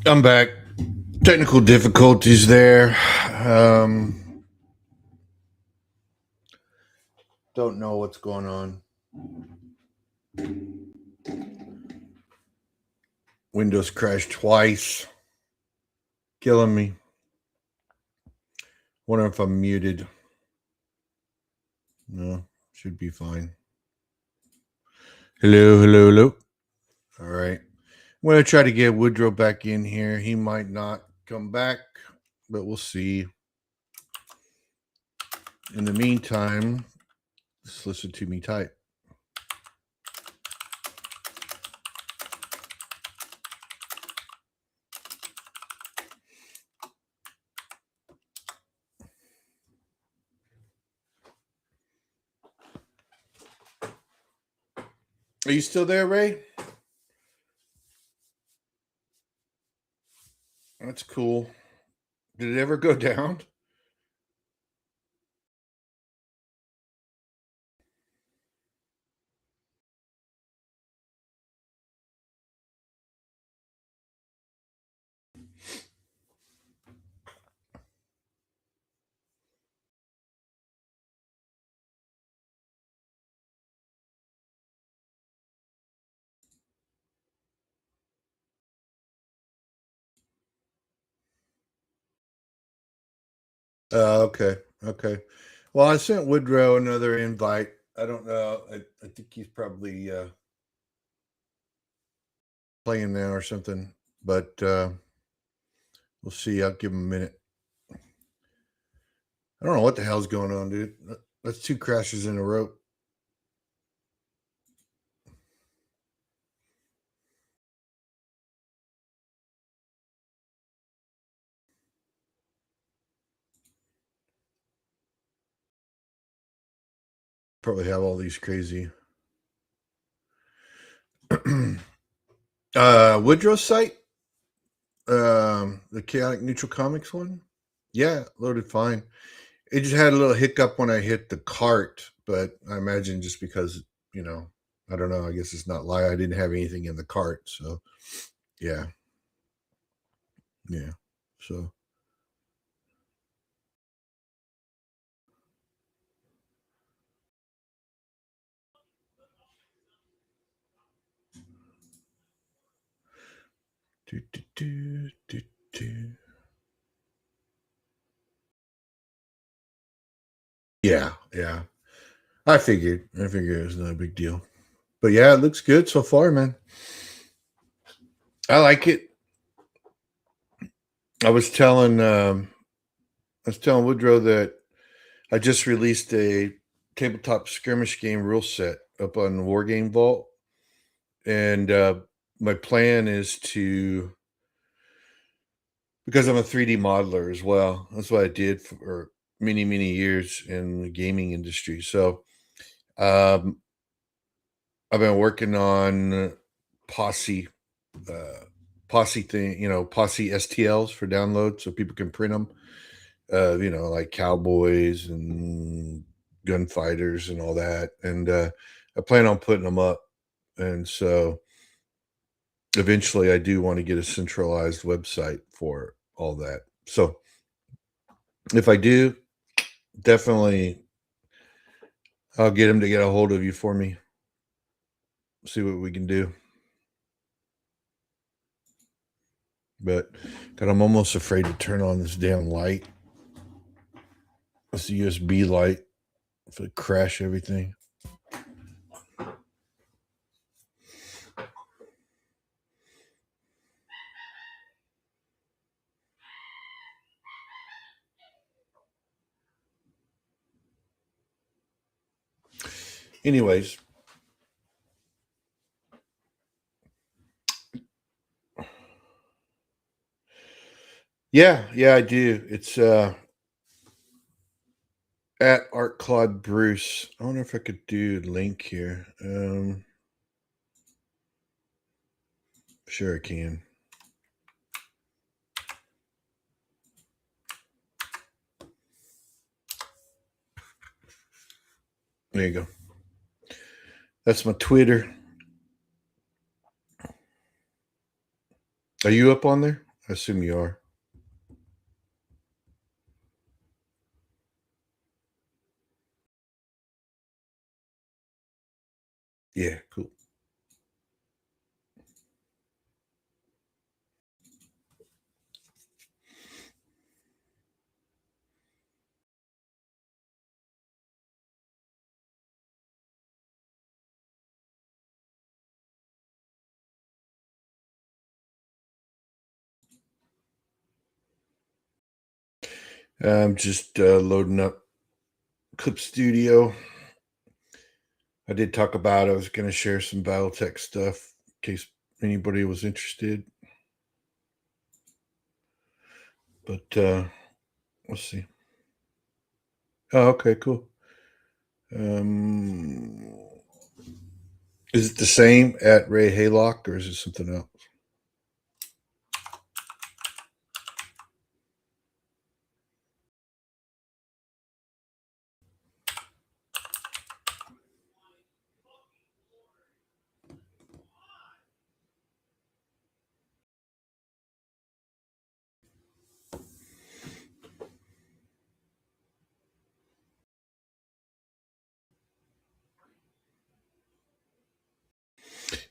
I'm back. Technical difficulties there. Don't know what's going on. Windows crashed twice. Killing me. Wonder if I'm muted. No, should be fine. Hello, hello, hello. All right. I'm going to try to get Woodrow back in here. He might not come back, but we'll see. In the meantime, just listen to me type. Are you still there, Ray? That's cool. Did it ever go down? Okay. Okay. Well, I sent Woodrow another invite. I don't know. I think he's probably playing now or something, but we'll see. I'll give him a minute. I don't know what the hell's going on, dude. That's two crashes in a row. Probably have all these crazy. Woodrow's site, the Chaotic Neutral Comics one. Yeah, loaded fine. It just had a little hiccup when I hit the cart, but I imagine just because I don't know. I guess it's not live. I didn't have anything in the cart, so yeah, yeah. So do, do, do, do, do. Yeah, yeah. I figured. It was not a big deal. But yeah, it looks good so far, man. I like it. I was telling Woodrow that I just released a tabletop skirmish game rule set up on War Game Vault, and my plan is to, because I'm a 3D modeler as well. That's what I did for many years in the gaming industry. So um, I've been working on Posse Posse thing, Posse STLs for download so people can print them. Like cowboys and gunfighters and all that. And I plan on putting them up. And so eventually I do want to get a centralized website for all that. So if I do, definitely I'll get him to get a hold of you for me. See what we can do. But God, I'm almost afraid to turn on this damn light. This USB light. If it crash everything. Anyways. Yeah, I do. It's at Art Claude Bruce. I wonder if I could do a link here. Sure I can. There you go. That's my Twitter. Are you up on there? I assume you are. Yeah, cool. I'm just loading up Clip Studio. I did talk about I was going to share some Battletech stuff in case anybody was interested. But let's see. Oh, okay, cool. Um, is it the same at Ray Haylock or is it something else?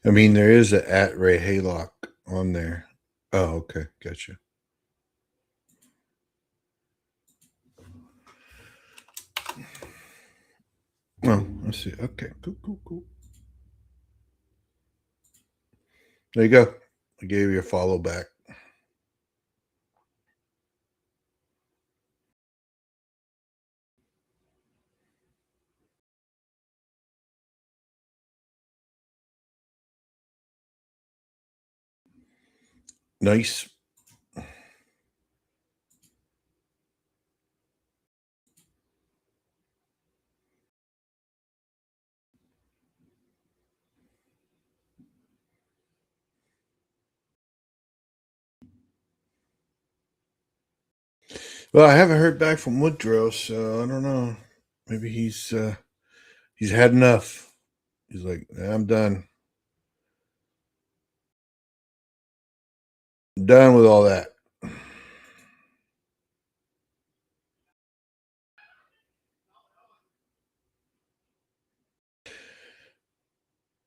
I mean, there is a at Ray Haylock on there. Oh, okay, gotcha. Oh, let's see. Okay, cool, cool, cool. There you go. I gave you a follow back. Nice. Well, I haven't heard back from Woodrow, so I don't know. Maybe he's had enough. He's like, I'm done. Done with all that.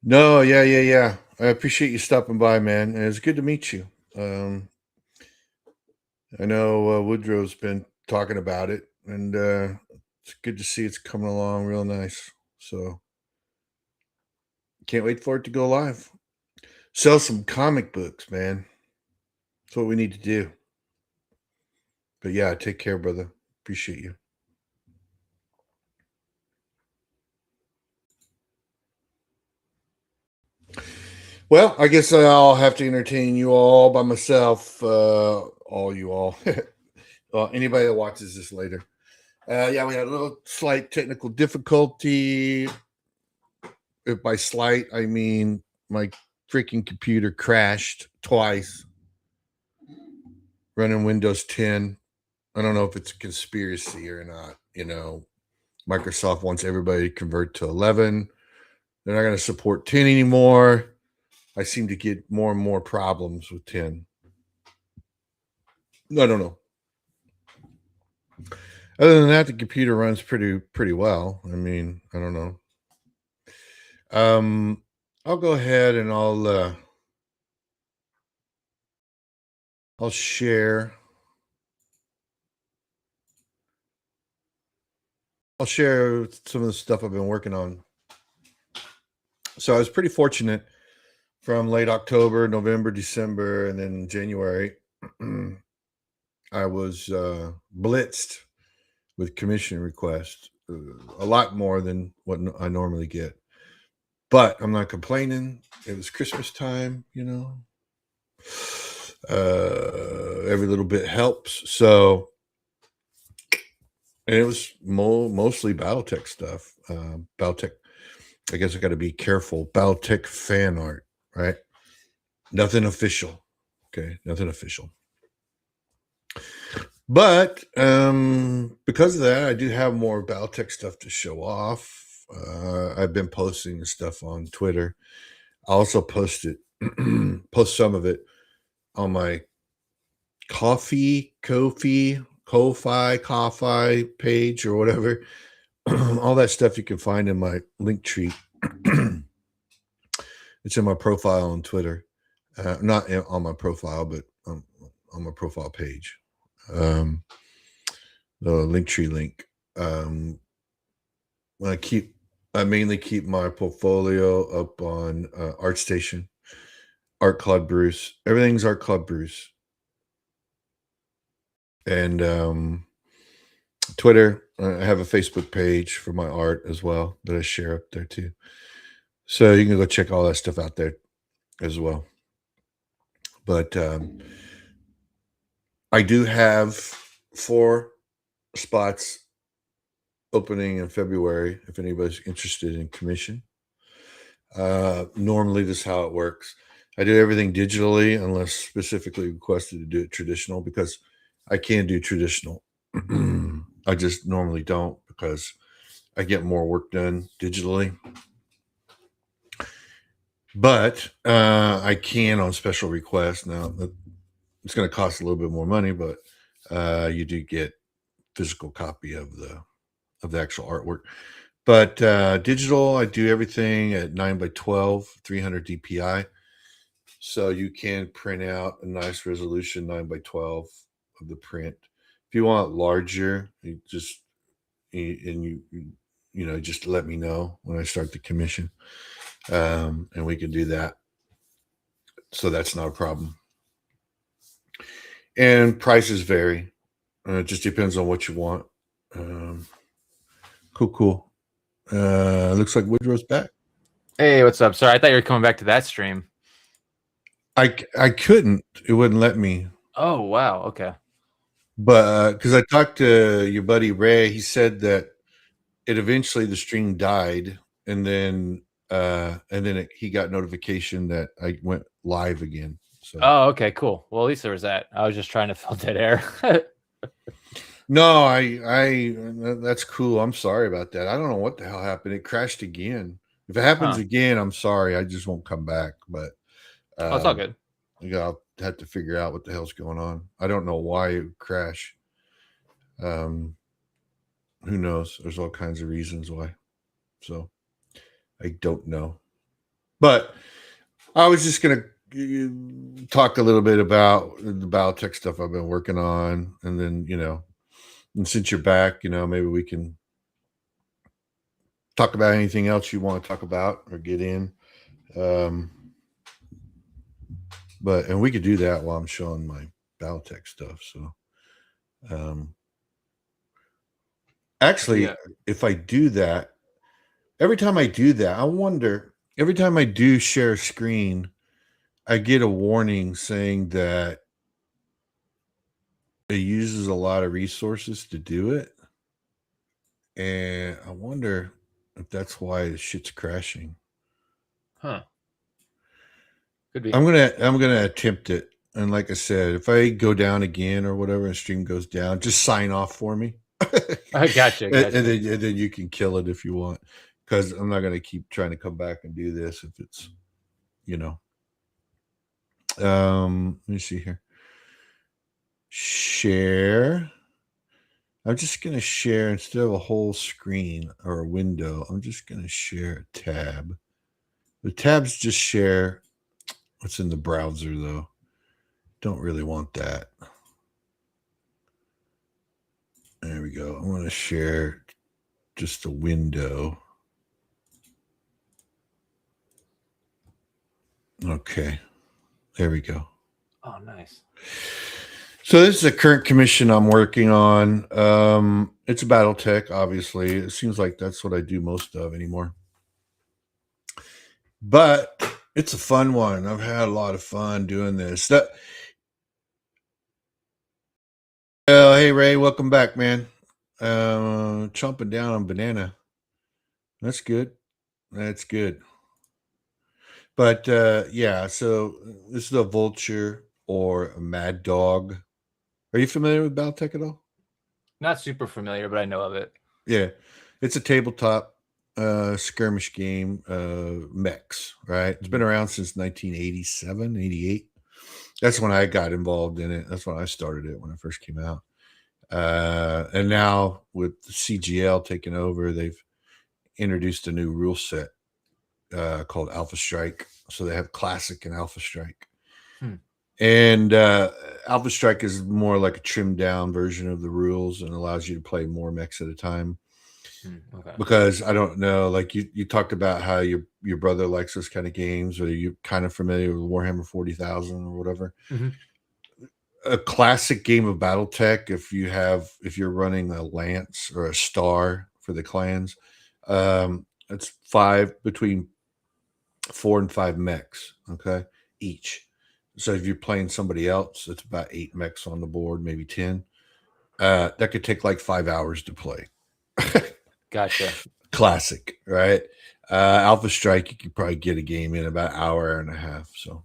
No, yeah, yeah, yeah. I appreciate you stopping by, man. And it's good to meet you. I know Woodrow's been talking about it, and it's good to see it's coming along real nice. So can't wait for it to go live. Sell some comic books, man. That's what we need to do. But yeah, take care, brother. Appreciate you. Well, I guess I'll have to entertain you all by myself. All you all. Well, anybody that watches this later. Yeah, we had a little slight technical difficulty. By slight, I mean my freaking computer crashed twice running Windows 10. I don't know if it's a conspiracy or not. Microsoft wants everybody to convert to 11. They're not going to support 10 anymore. I seem to get more and more problems with 10. I don't know. Other than that, the computer runs pretty well. I mean, I don't know. I'll go ahead and I'll share. I'll share some of the stuff I've been working on. So I was pretty fortunate from late October, November, December, and then January. I was blitzed with commission requests, a lot more than what I normally get. But I'm not complaining. It was Christmas time, every little bit helps. So, and it was mostly Battletech stuff. Battletech, I guess I got to be careful. Battletech fan art, right? Nothing official. Okay, nothing official. But because of that, I do have more Battletech stuff to show off. I've been posting stuff on Twitter. I also post some of it on my Ko-fi page or whatever. All that stuff you can find in my link tree. It's in my profile on Twitter. Not on my profile, but on my profile page. The link tree link. I mainly keep my portfolio up on ArtStation, Art Claude Bruce. Everything's Art Claude Bruce. And Twitter. I have a Facebook page for my art as well that I share up there too. So you can go check all that stuff out there as well. But I do have 4 spots opening in February if anybody's interested in commission. Normally, this is how it works. I do everything digitally unless specifically requested to do it traditional, because I can do traditional. I just normally don't because I get more work done digitally. But I can on special request. Now, it's going to cost a little bit more money, but you do get physical copy of the actual artwork. But digital, I do everything at 9x12, 300 DPI. So you can print out a nice resolution 9x12 of the print. If you want larger, you just let me know when I start the commission, and we can do that. So that's not a problem. And prices vary. It just depends on what you want. Cool. Looks like Woodrow's back. Hey, what's up? Sorry, I thought you were coming back to that stream. I couldn't. It wouldn't let me. Oh, wow. Okay. But because I talked to your buddy Ray, he said that the stream died, and then he got notification that I went live again. So. Oh, okay, cool. Well, at least there was that. I was just trying to fill dead air. No, that's cool. I'm sorry about that. I don't know what the hell happened. It crashed again. If it happens again, I'm sorry. I just won't come back. But it's all good. I'll have to figure out what the hell's going on. I don't know why it would crash. Who knows? There's all kinds of reasons why. So I don't know. But I was just gonna talk a little bit about the biotech stuff I've been working on, and then and since you're back, maybe we can talk about anything else you want to talk about or get in. And we could do that while I'm showing my biotech stuff. So, actually, if I do that, every time I do that, I wonder, every time I do share a screen, I get a warning saying that it uses a lot of resources to do it. And I wonder if that's why the shit's crashing. Huh. Could be. I'm gonna attempt it. And like I said, if I go down again or whatever, and stream goes down, just sign off for me. I gotcha. And then you can kill it if you want, because I'm not gonna keep trying to come back and do this if it's, let me see here. Share. I'm just gonna share instead of a whole screen or a window. I'm just gonna share a tab. The tabs just share what's in the browser, though. Don't really want that. There we go. I'm going to share just a window. Okay. There we go. Oh, nice. So this is a current commission I'm working on. It's BattleTech, obviously. It seems like that's what I do most of anymore. But it's a fun one. I've had a lot of fun doing this. Hey, Ray, welcome back, man. Chomping down on banana. That's good. That's good. But yeah, so this is a vulture or a mad dog. Are you familiar with BattleTech at all? Not super familiar, but I know of it. Yeah. It's a tabletop skirmish game, mechs, right? It's been around since 1987, 88. That's when I got involved in it. That's when I started it when it first came out. And now with the CGL taking over, they've introduced a new rule set called Alpha Strike. So they have Classic and Alpha Strike. Hmm. And Alpha Strike is more like a trimmed down version of the rules and allows you to play more mechs at a time. Okay. Because I don't know, like you talked about how your brother likes those kind of games, or you're kind of familiar with Warhammer 40,000 or whatever. Mm-hmm. A classic game of BattleTech, if you're running a lance or a star for the clans, it's between 4 and 5 mechs, okay, each. So if you're playing somebody else, it's about 8 mechs on the board, maybe 10. That could take like 5 hours to play. Gotcha. Classic, right? Alpha Strike, you could probably get a game in about an hour and a half. So,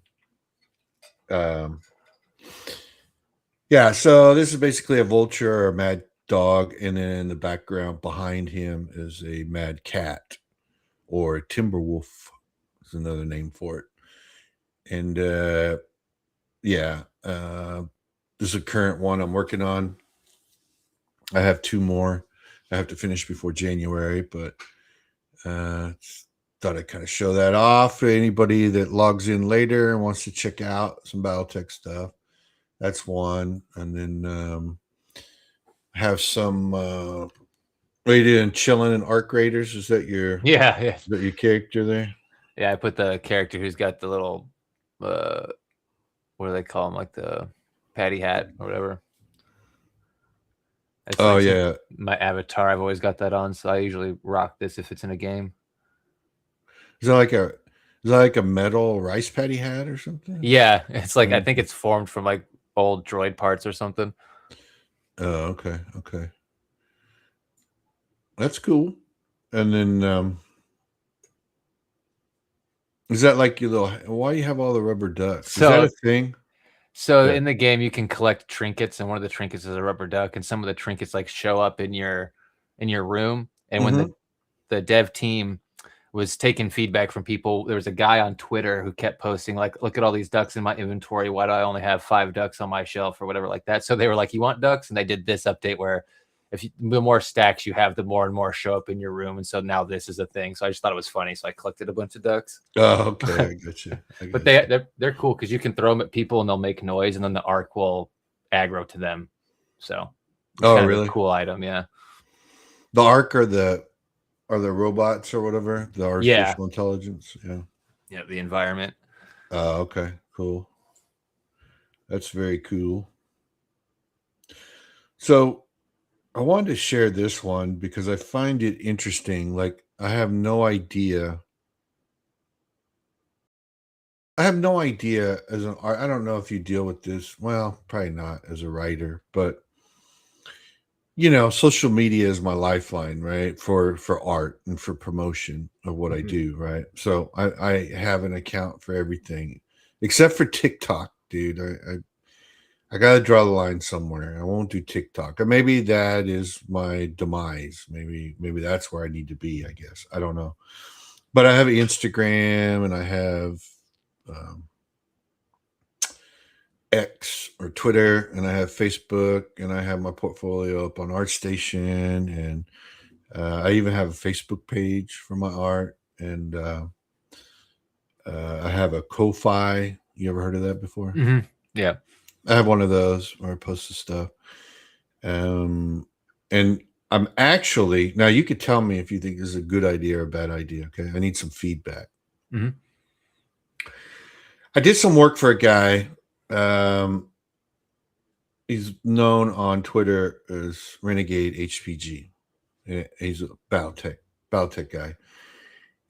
yeah. So this is basically a vulture or a mad dog, and then in the background behind him is a mad cat or a timber wolf. Is another name for it. And yeah, this is a current one I'm working on. I have 2 more I have to finish before January, but thought I'd kind of show that off to anybody that logs in later and wants to check out some BattleTech stuff. That's one. And then have some what are you doing? Chilling in Arc Raiders? Is that your character there? Yeah, I put the character who's got the little what do they call him? Like the patty hat or whatever. It's Oh like yeah. my avatar. I've always got that on, so I usually rock this if it's in a game. Is that like a metal rice patty hat or something? Yeah, it's like I think it's formed from like old droid parts or something. Oh, okay. Okay. That's cool. And then is that like your little why do you have all the rubber ducks? Is that a thing? So in the game you can collect trinkets, and one of the trinkets is a rubber duck, and some of the trinkets like show up in your room. And when the dev team was taking feedback from people, there was a guy on Twitter who kept posting like, look at all these ducks in my inventory, why do I only have 5 ducks on my shelf or whatever like that. So they were like, you want ducks? And they did this update where the more stacks you have, the more and more show up in your room. And so now this is a thing. So I just thought it was funny, so I collected a bunch of ducks. Oh, okay. I got you. But they're cool because you can throw them at people and they'll make noise, and then the arc will aggro to them. So it's kind of a cool item. Yeah, the arc are the robots or whatever, the artificial intelligence. Yeah, the environment. Oh, okay, cool. That's very cool. So I wanted to share this one because I find it interesting. Like I have no idea as an art. I don't know if you deal with this. Well, probably not as a writer, but social media is my lifeline, right? For art and for promotion of what I do, right? So I have an account for everything except for TikTok, dude. I gotta draw the line somewhere. I won't do TikTok. Or maybe that is my demise. Maybe that's where I need to be, I guess. I don't know. But I have Instagram and I have X or Twitter, and I have Facebook, and I have my portfolio up on ArtStation, and I even have a Facebook page for my art, and I have a Ko-Fi. You ever heard of that before? Mm-hmm. Yeah, I have one of those where I post the stuff. And I'm actually now. You could tell me if you think this is a good idea or a bad idea. Okay, I need some feedback. Mm-hmm. I did some work for a guy. He's known on Twitter as Renegade HPG. He's a BattleTech guy,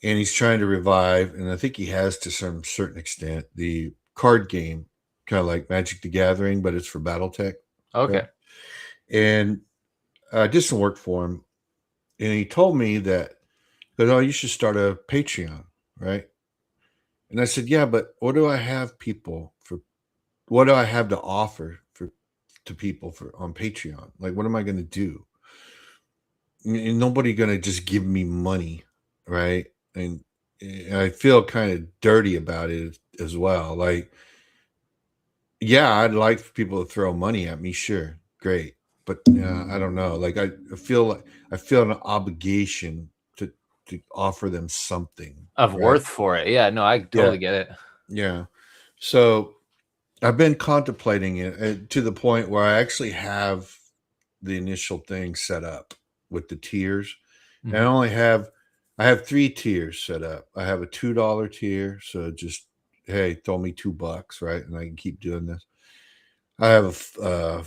and he's trying to revive, and I think he has to some certain extent, the card game, kind of like Magic the Gathering, but it's for BattleTech. Okay. And I did some work for him, and he told me that, oh, you should start a Patreon, right? And I said, yeah, but what do I have to offer to people on Patreon? Like, what am I going to do? And nobody going to just give me money, right? And I feel kind of dirty about it as well. Like, Yeah, I'd like for people to throw money at me. Sure, great, but I don't know. Like I feel an obligation to offer them something, Of right? worth for it. Yeah, no, I Yeah, totally get it. yeah. So I've been contemplating it to the point where I actually have the initial thing set up with the tiers, and Mhm. I have three tiers set up. I have a $2 tier, so just hey, throw me $2, right, and I can keep doing this. I have a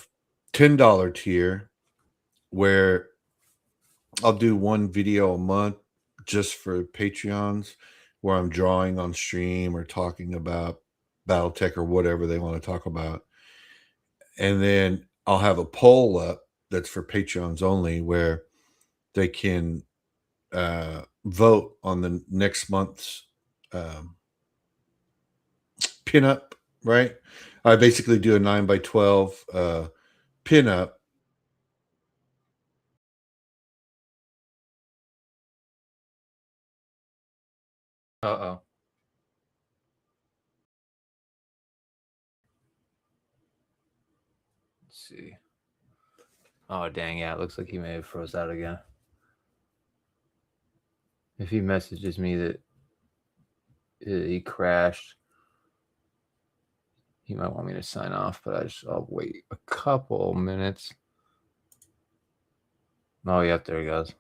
$10 tier where I'll do one video a month just for Patreons, where I'm drawing on stream or talking about BattleTech or whatever they want to talk about. And then I'll have a poll up that's for Patreons only where they can vote on the next month's um, pinup, right? I basically do a 9 by 12 pinup. Uh-oh. Let's see. Oh, dang, yeah, it looks like he may have froze out again. If he messages me that he crashed, he might want me to sign off, but I'll wait a couple minutes. Oh, yep, there he goes.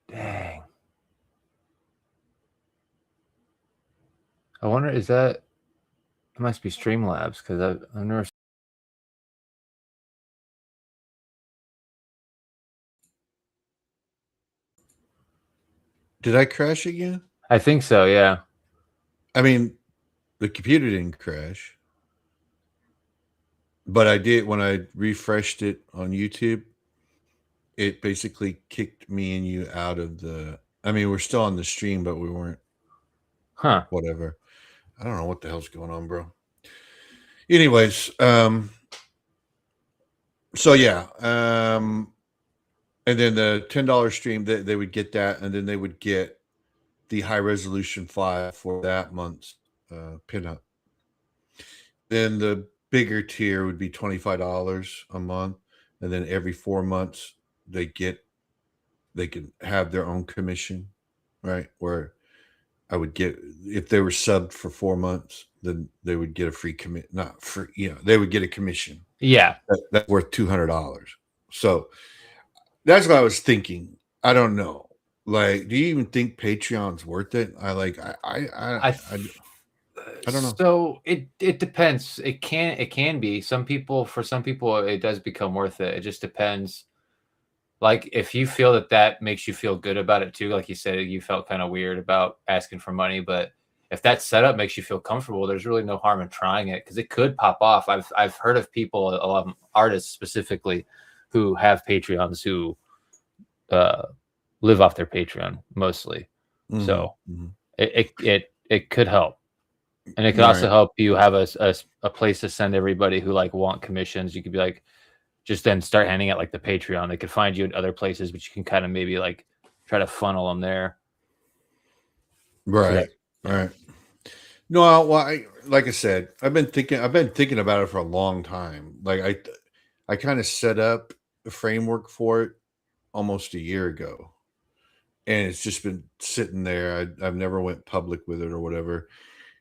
Dang. I wonder, is that, it must be Streamlabs, because I've never. Did I crash again? I think so, yeah. I mean, the computer didn't crash, but I did when I refreshed it on YouTube. It basically kicked me and you out of the. I mean, we're still on the stream, but we weren't. Huh. Whatever. I don't know what the hell's going on, bro. Anyways, so yeah, and then the $10 stream, they would get that, and then they would get the high resolution file for that month's pinup. Then the bigger tier would be $25 a month, and then every 4 months they can have their own commission, right? Where I would get if they were subbed for 4 months, then they would get a free commit, not free, they would get a commission Yeah. that's worth $200. So that's what I was thinking. I don't know. Like, do you even think Patreon's worth it? I I don't know. So it depends. It can be. For some people it does become worth it. It just depends. Like if you feel that makes you feel good about it too, like you said, you felt kind of weird about asking for money, but if that setup makes you feel comfortable, there's really no harm in trying it because it could pop off. I've heard of people, a lot of artists specifically, who have Patreons who uh, live off their Patreon mostly. Mhm, So mhm. it could help. And it could also Right. help you have a place to send everybody who like want commissions. You could be like, just then start handing out like the Patreon. They could find you in other places, but you can kind of maybe like try to funnel them there. So Right. that's, yeah. Right. No, well, like I said, I've been thinking about it for a long time. Like I kind of set up the framework for it almost a year ago, and it's just been sitting there. I've never went public with it or whatever.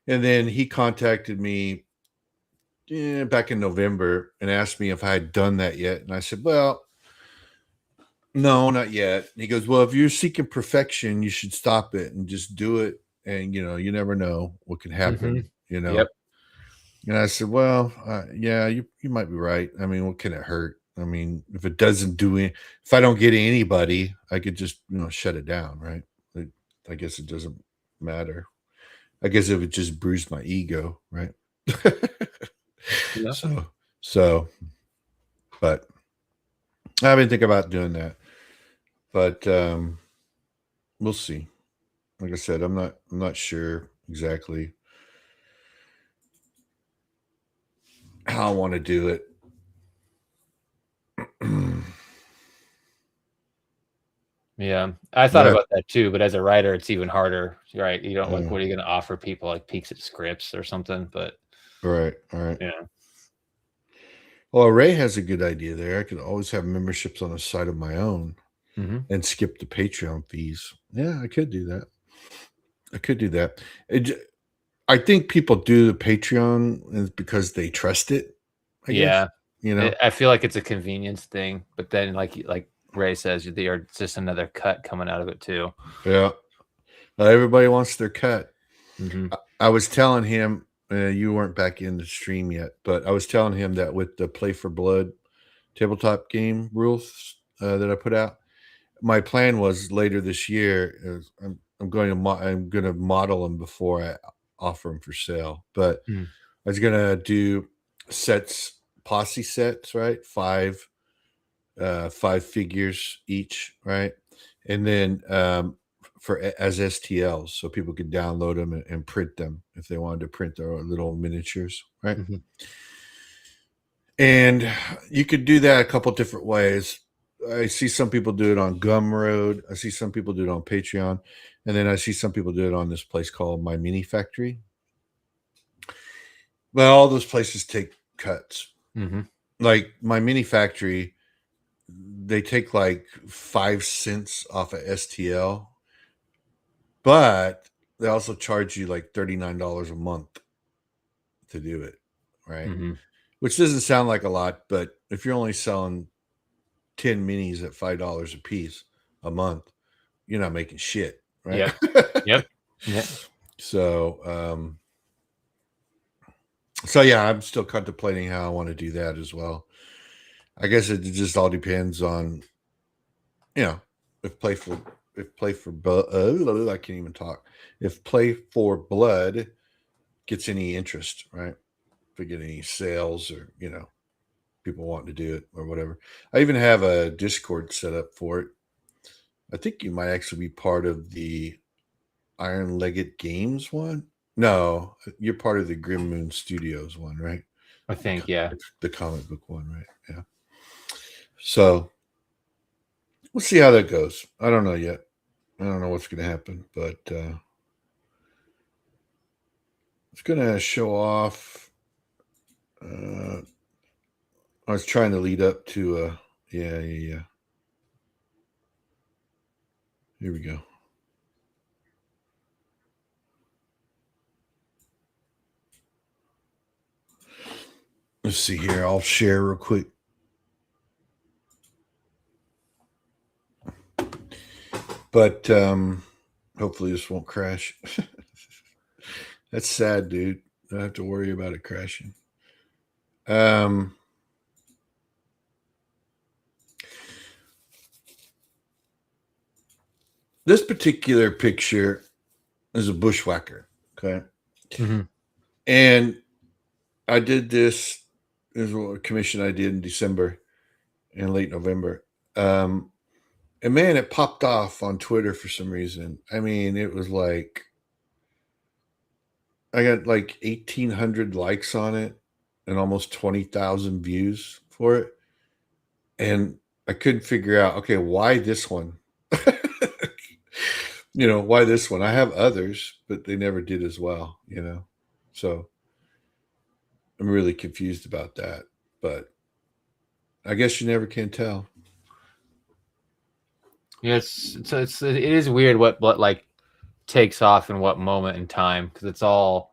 And then he contacted me back in November and asked me if I had done that yet, and I said, "Well, no, not yet." And he goes, "Well, if you're seeking perfection, you should stop it and just do it. And you never know what can Mm-hmm. happen." Yep. And I said, "Well, yeah, you might be right. I mean, what can it hurt? I mean, if it doesn't do it, if I don't get anybody, I could just shut it down, right? Like, I guess it doesn't matter. I guess if it just bruised my ego, right? Yeah. so, so, but I've been thinking about doing that, but we'll see. Like I said, I'm not sure exactly how I want to do it. Yeah, I thought That about that too, but as a writer, it's even harder, right? You don't like, what are you going to offer people, like peeks at scripts or something? But right, all right. yeah, Well, Ray has a good idea there. I could always have memberships on the side of my own hmm and skip the Patreon fees. Yeah, I could do that. I could do that. I think people do the Patreon because they trust it, I guess. yeah. You know? I feel like it's a convenience thing, but then like Ray says, they are just another cut coming out of it too. Yeah. Everybody wants their cut. hmm I was telling him, you weren't back in the stream yet, but I was telling him that with the Play for Blood tabletop game rules that I put out, my plan was later this year. I'm going to I'm going to model them before I offer them for sale. But mm I was going to do sets, posse sets, right? Five figures each, right? And then for as STLs, so people could download them and print them if they wanted to print their little miniatures, right? hmm And you could do that a couple different ways. I see some people do it on Gumroad. I see some people do it on Patreon, and then I see some people do it on this place called My Mini Factory. But all those places take cuts. hmm Like My Mini Factory, they take like 5 cents off of STL, but they also charge you like $39 a month to do it, right? hmm Which doesn't sound like a lot, but if you're only selling 10 minis at $5 a piece a month, you're not making shit, right? Yep. Yep. Yeah. so, so yeah, I'm still contemplating how I want to do that as well. I guess it just all depends on, you know, if play for I can't even talk. If Play for Blood gets any interest, right? If we get any sales or, people wanting to do it or whatever. I even have a Discord set up for it. I think you might actually be part of the Iron Legged Games one. No, you're part of the Grim Moon Studios one, right? I The, think, yeah. the comic book one, right? Yeah. So we'll see how that goes. I don't know yet. I don't know what's going to happen, but it's going to show off. I was trying to lead up to, yeah. Here we go. Let's see here. I'll share real quick. But hopefully this won't crash. That's sad, dude. I don't have to worry about it crashing. This particular picture is a bushwhacker. Okay. hmm And I did this. This is a commission I did in December and late November. And man, it popped off on Twitter for some reason. I mean, it was like I got like 1,800 likes on it and almost 20,000 views for it. And I couldn't figure out, okay, why this one? Why this one? I have others, but they never did as well. So I'm really confused about that. But I guess you never can tell. Yeah, it is weird what like takes off in what moment in time, because it's all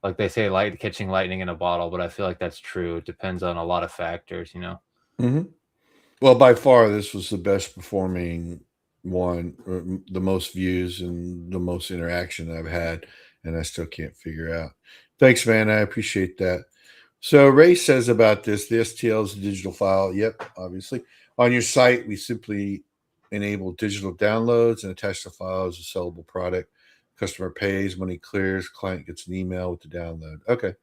like they say, light catching lightning in a bottle, but I feel like that's true. It depends on a lot of factors. Mm-hmm. Well, by far, this was the best performing one, or the most views and the most interaction I've had, and I still can't figure out. Thanks, man. I appreciate that. So Ray says about this, the STL is a digital file. Yep, obviously. On your site, we simply enable digital downloads and attach the file as a sellable product. Customer pays, money clears, client gets an email with the download. Okay.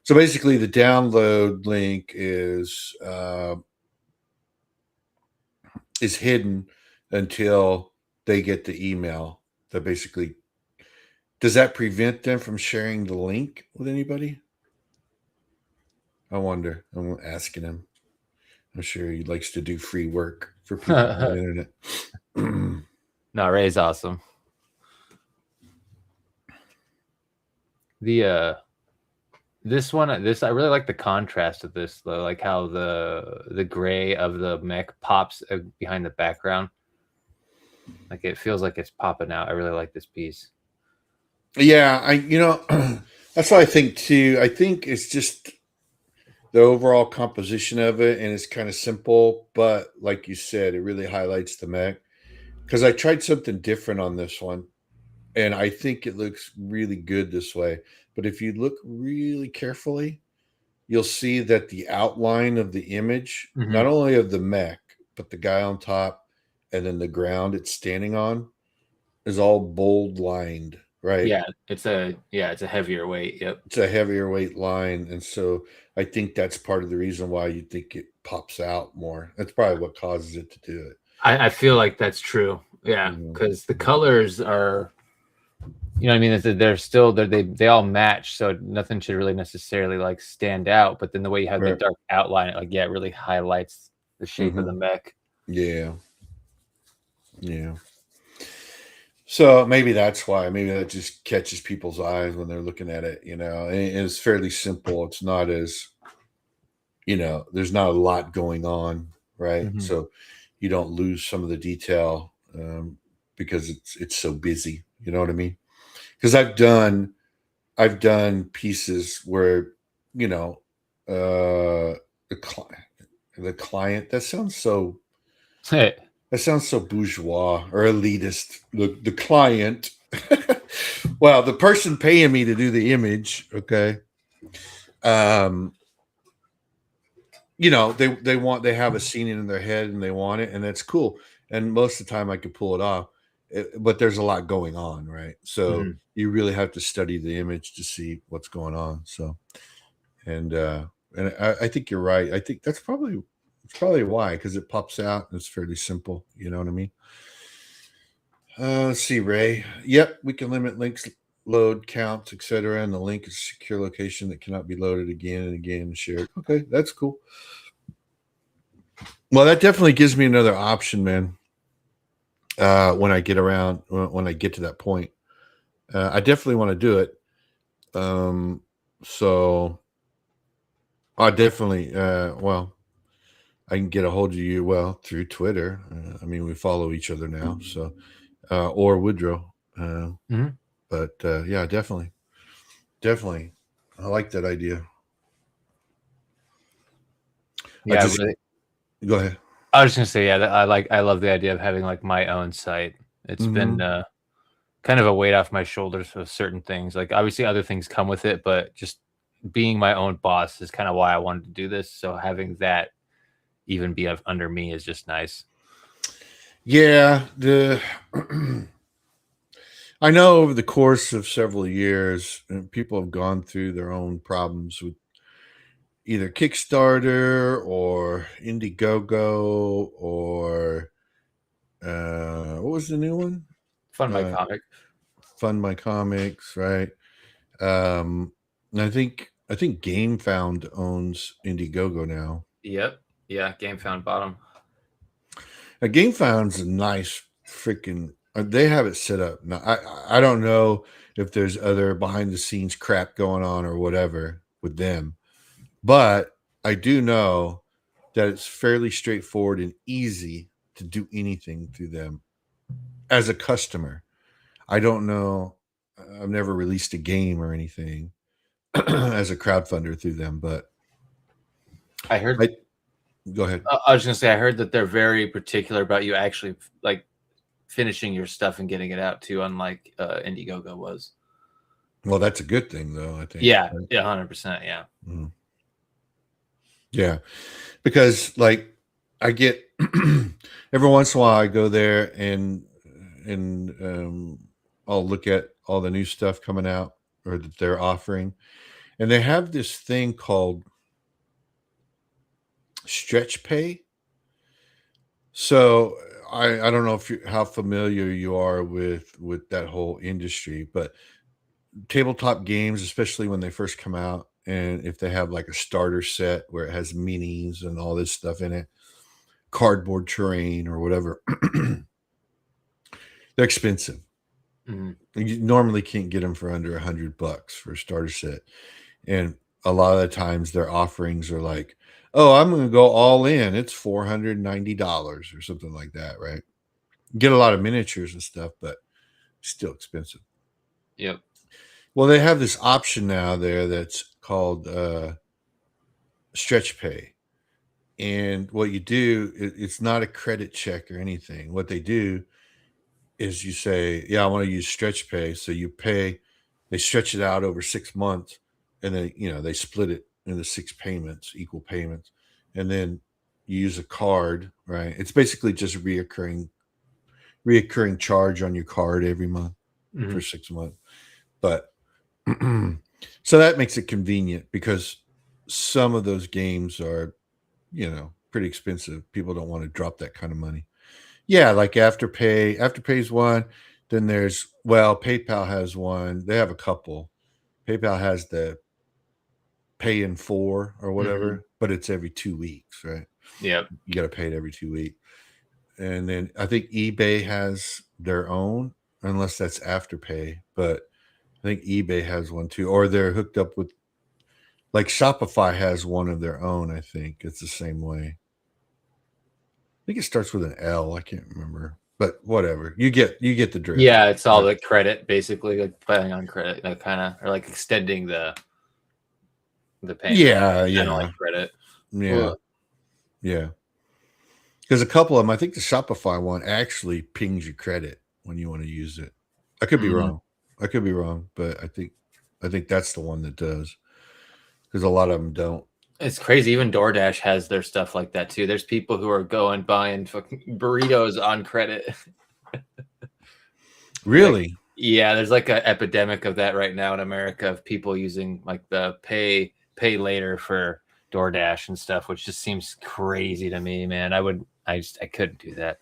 So basically, the download link is hidden until they get the email. That basically, does that prevent them from sharing the link with anybody? I wonder. I'm asking him. I'm sure he likes to do free work. for people on the internet. No, Ray's awesome. The this one, this I really like the contrast of this though, like how the gray of the mech pops behind the background. Like it feels like it's popping out. I really like this piece. Yeah, that's what I think too. I think it's just the overall composition of it, and it's kind of simple, but like you said, it really highlights the mech. Because I tried something different on this one, and I think it looks really good this way. But if you look really carefully, you'll see that the outline of the image, not only of the mech, but the guy on top and then the ground it's standing on, is all bold lined, right? Yeah, it's a heavier weight. Yep. It's a heavier weight line. And so I think that's part of the reason why you think it pops out more. That's probably what causes it to do it. I feel like that's true. Yeah, because the colors are, you know what I mean? They're still they all match, so nothing should really necessarily like stand out. But then the way you have the dark outline, it really highlights the shape of the mech. Yeah. Yeah. So maybe that's why. Maybe that just catches people's eyes when they're looking at it. And it's fairly simple. It's not as, there's not a lot going on, right? So you don't lose some of the detail because it's so busy. You know what I mean? Because I've done pieces where the client, that sounds so bourgeois or elitist. The client, well, the person paying me to do the image, okay. They have a scene in their head and they want it, and that's cool. And most of the time I could pull it off, but there's a lot going on, right? So you really have to study the image to see what's going on. So, and I think you're right. I think it's probably why, because it pops out and it's fairly simple. You know what I mean? Let's see, Ray. Yep, we can limit links, load counts, etc. And the link is a secure location that cannot be loaded again and again and shared. Okay, that's cool. Well, that definitely gives me another option, man. When I get to that point, I definitely want to do it. So I definitely, I can get a hold of you, through Twitter. I mean, we follow each other now, so, or Woodrow. But yeah, definitely. I like that idea. Yeah, go ahead. I was just gonna say, yeah, I love the idea of having like my own site. It's been kind of a weight off my shoulders for certain things. Like obviously other things come with it, but just being my own boss is kind of why I wanted to do this. So having that even be under me is just nice. Yeah, I know over the course of several years, people have gone through their own problems with either Kickstarter or Indiegogo or what was the new one? Fund My Comic. Fund My Comics, right? And I think GameFound owns Indiegogo now. Yep. Yeah, GameFound bottom. GameFound's a nice freaking. They have it set up. Now, I don't know if there's other behind the scenes crap going on or whatever with them, but I do know that it's fairly straightforward and easy to do anything through them as a customer. I don't know. I've never released a game or anything as a crowdfunder through them, but I heard. Go ahead. I was gonna say I heard that they're very particular about you actually like finishing your stuff and getting it out too, unlike Indiegogo was. Well, that's a good thing, though. I think. Yeah, right? Yeah, 100%. Yeah. Mm-hmm. Yeah, because like I get every once in a while I go there and I'll look at all the new stuff coming out or that they're offering, and they have this thing called stretch pay. So I don't know how familiar you are with that whole industry, but tabletop games, especially when they first come out, and if they have like a starter set where it has minis and all this stuff in it, cardboard terrain or whatever. They're expensive. Mhm. You normally can't get them for under $100 for a starter set, and a lot of the times their offerings are like, "Oh, I'm going to go all in. It's $490 or something like that." Right? Get a lot of miniatures and stuff, but still expensive. Yep. Well, they have this option now there that's called stretch pay. And what you do, it's not a credit check or anything. What they do is you say, "Yeah, I want to use stretch pay." So you pay, they stretch it out over 6 months, and then they split it into 6 payments, equal payments, and then you use a card, right? It's basically just reoccurring charge on your card every month for Mhm. 6 months. But so that makes it convenient because some of those games are, pretty expensive. People don't want to drop that kind of money. Yeah, like Afterpay. Afterpay's one. Then PayPal has one. They have a couple. PayPal has the pay in four or Mhm. whatever, but it's every 2 weeks, right? Yep. You got to pay it every 2 weeks. And then I think eBay has their own, unless that's Afterpay. But I think eBay has one too, or they're hooked up with, like, Shopify has one of their own. I think it's the same way. I think it starts with an L. I can't remember, but whatever. You get the drift. Yeah, it's all Right. the credit, basically, like playing on credit, like kind of, or like extending the payment, Yeah, kind of like yeah, credit. yeah, Ugh. yeah. Because a couple of them, I think the Shopify one actually pings your credit when you want to use it. I could be Mhm. wrong. I could be wrong, but I think that's the one that does. Because a lot of them don't. It's crazy. Even DoorDash has their stuff like that too. There's people who are going buying fucking burritos on credit. Like, Really? yeah, there's like an epidemic of that right now in America, of people using like the pay later for DoorDash and stuff, which just seems crazy to me, man. I couldn't do that.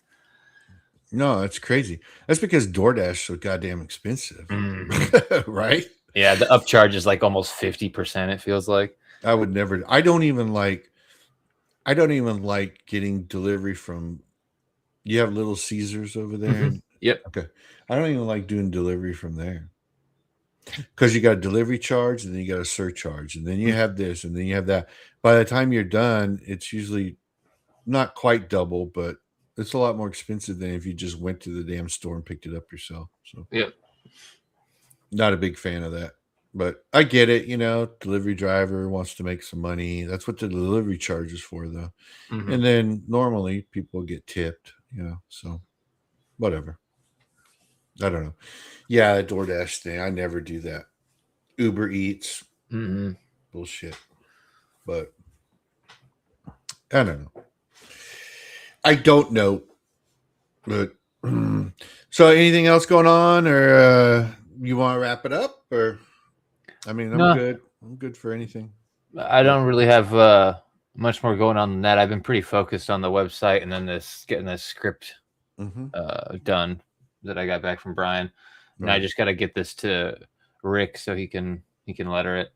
No, that's crazy. That's because DoorDash is so goddamn expensive, Mhm. right? Yeah, the upcharge is like almost 50%, it feels like. I would never. I don't even like. I don't even like getting delivery from. You have Little Caesars over there, Mhm. and Yep. okay, I don't even like doing delivery from there because you got a delivery charge and then you got a surcharge, and then you Mm. have this and then you have that. By the time you're done, it's usually not quite double, but it's a lot more expensive than if you just went to the damn store and picked it up yourself. So, Yep. not a big fan of that. But I get it, delivery driver wants to make some money. That's what the delivery charge is for, though. Mhm. And then normally people get tipped, so whatever. I don't know. Yeah, the DoorDash thing, I never do that. Uber Eats, Mhm. bullshit. But I don't know. I don't know. But so anything else going on, or you want to wrap it up? Or I mean, I'm No, good. I'm good for anything. I But don't really have much more going on than that. I've been pretty focused on the website and then this getting this script mm-hmm. done that I got back from Brian. And I Right. just got to get this to Rick so he can letter it.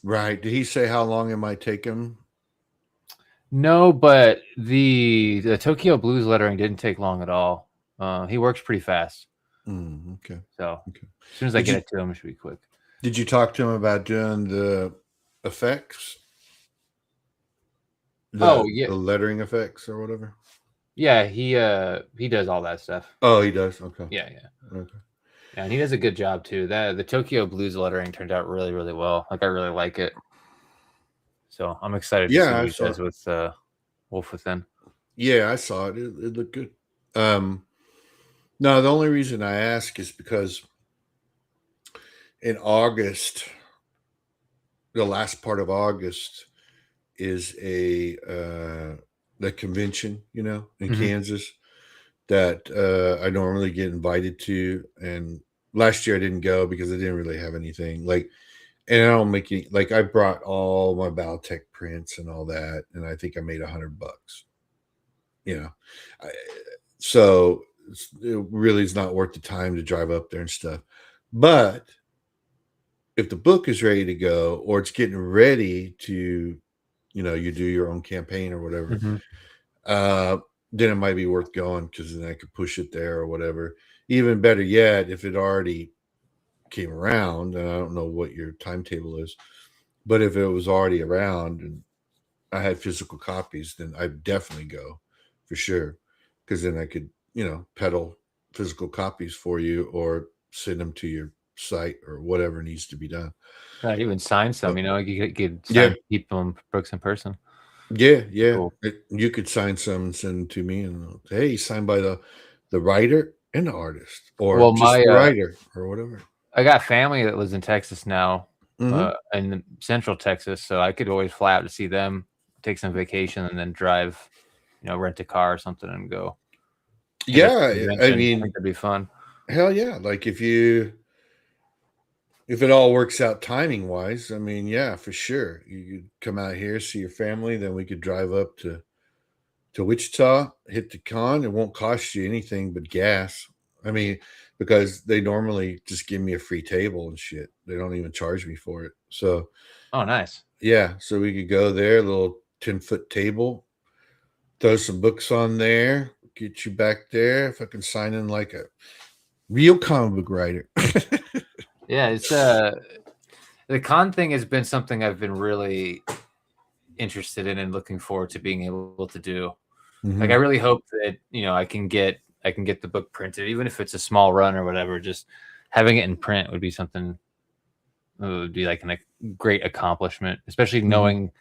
Right. Did he say how long it might take him? No, but the Tokyo Blues lettering didn't take long at all. He works pretty fast, Okay. so Okay. as soon as I Did get you it to him, it should be quick. did you talk to him about doing the effects, Oh the yeah, the lettering effects or whatever? yeah. He does all that stuff. Oh, he does. Okay. Yeah, yeah. Okay. Yeah, and he does a good job too. That the Tokyo Blues lettering turned out really, really well. Like I really like it. So I'm excited to see Yeah, what I he saw. does with Wolf Within. Yeah, I saw it. It looked good. Um, no, the only reason I ask is because in August, the last part of August is a the convention, in Hmm. Kansas that I normally get invited to, and last year I didn't go because I didn't really have anything like, and I don't make any, like, I brought all my Baltech prints and all that, and I think I made $100. You know, I, so it really is not worth the time to drive up there and stuff. But if the book is ready to go or it's getting ready to you do your own campaign or whatever, Mm-hmm. uh, then it might be worth going because then I could push it there or whatever. Even better yet, if it already came around, and I don't know what your timetable is, but if it was already around and I had physical copies, then I'd definitely go for sure. Because then I could, peddle physical copies for you or send them to your site or whatever needs to be done. Even sign some, So, you could yeah, sign people books in person. yeah. Cool. You could sign some and send them to me, and hey, signed by the writer and the artist, or Well, just the writer, or whatever. I got family that lives in Texas now, Mm-hmm. in Central Texas, so I could always fly out to see them, take some vacation, and then drive, rent a car or something and go hit a Yeah, I convention. I think mean, that'd be fun. hell yeah! Like if it all works out timing wise, I mean, yeah, for sure. You could come out here, see your family, then we could drive up to Wichita, hit the con. It won't cost you anything but gas. I mean, because they normally just give me a free table and shit. They don't even charge me for it. So Oh, nice. yeah, so we could go there, a little 10-foot table, throw some books on there, get you back there. If I can sign in like a real comic book writer. Yeah, it's the con thing has been something I've been really interested in and looking forward to being able to do. Like, I Mm-hmm. really hope that I can get the book printed, even if it's a small run or whatever. Just having it in print would be something. It would be like a great accomplishment, especially Mm-hmm. knowing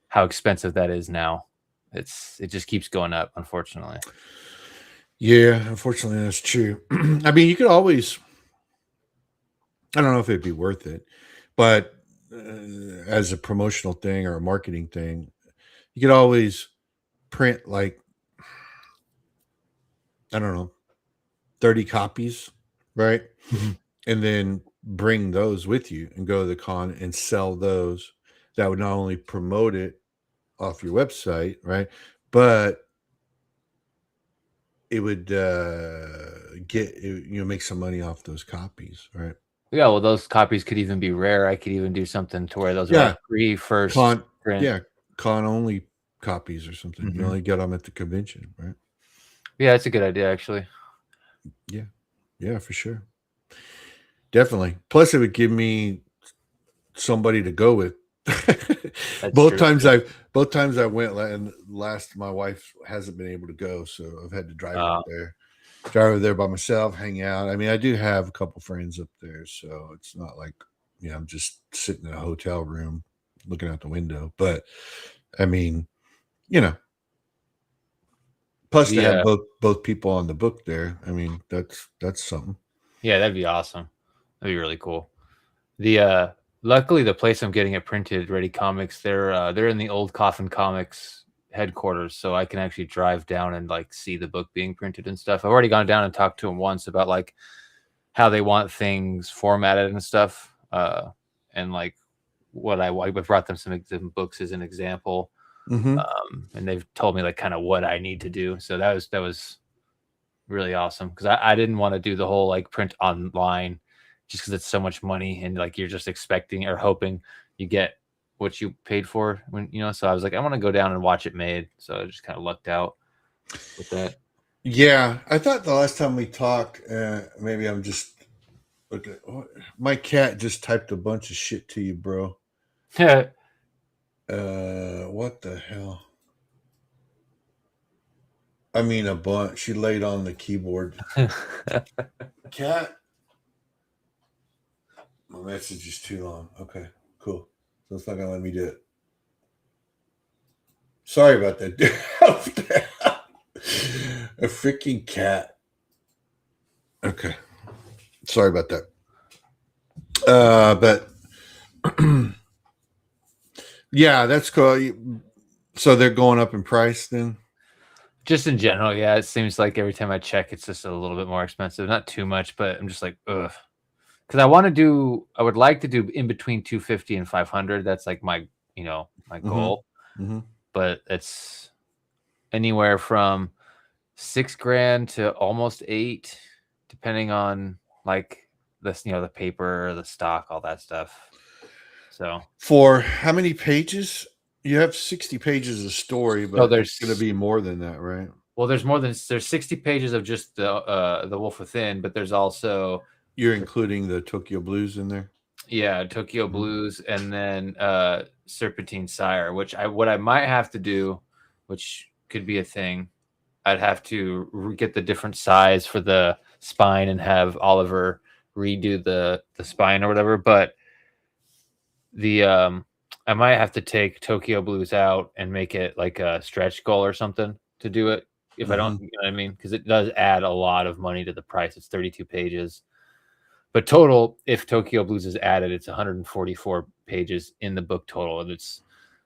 how expensive that is now. It just keeps going up, unfortunately. Yeah, unfortunately, that's true. I mean, you could always, I don't know if it'd be worth it, but as a promotional thing or a marketing thing, you could always print like, I don't know, 30 copies, right? Mhm. And then bring those with you and go to the con and sell those. That would not only promote it off your website, right? But it would make some money off those copies, right? Yeah, well, those copies could even be rare. I could even do something to where those are like Yeah, free first con print. yeah, con only copies or something. You Hmm. only get them at the convention, right? Yeah, it's a good idea, actually. Yeah, yeah, for sure, definitely. Plus, it would give me somebody to go with. That's both true times too. I both times I went, and last my wife hasn't been able to go, so I've had to drive over there by myself, hang out. I mean, I do have a couple friends up there, so it's not like I'm just sitting in a hotel room looking out the window. But I mean, you know, plus to The have both people on the book there, I mean, that's something. Yeah, that'd be awesome. That'd be really cool. The Luckily the place I'm getting it printed, Ready Comics, they're in the old Coffin Comics headquarters, so I can actually drive down and like see the book being printed and stuff. I've already gone down and talked to them once about like how they want things formatted and stuff. And like I brought them some books as an example. Mm-hmm. And they've told me like kind of what I need to do. So that was really awesome because I didn't want to do the whole like print online just because it's so much money and like you're just expecting or hoping you get what you paid for when. So I was like, I want to go down and watch it made. So I just kind of lucked out with that. Yeah, I thought the last time we talked, maybe I'm just looking. My cat just typed a bunch of shit to you, bro. What the hell? I mean, a bunch. She laid on the keyboard. Cat, my message is too long. Okay, cool. So it's not gonna let me do it. Sorry about that, dude. A freaking cat. Okay, sorry about that. But yeah, that's cool. So they're going up in price then. Just in general, yeah, it seems like every time I check, it's just a little bit more expensive. Not too much, but I'm just like, ugh. Because I would like to do in between 250 and 500. That's like my Mm-hmm. goal. Mm-hmm. But it's anywhere from 6 grand to almost 8, depending on like the paper, the stock, all that stuff. So For how many pages? You have 60 pages of story, So but it's going to be more than that, right? well, there's 60 pages of just the Wolf Within, but there's also You're including the Tokyo Blues in there? Tokyo Mhm. Blues and then Serpentine Sire, what I might have to do, which could be a thing. I'd have to get the different size for the spine and have Oliver redo the spine or whatever. But the I might have to take Tokyo Blues out and make it like a stretch goal or something to do it. If I don't, Mhm. you know what I mean? Because it does add a lot of money to the price. It's 32 pages. But total, if Tokyo Blues is added, it's 144 pages in the book total. And it's,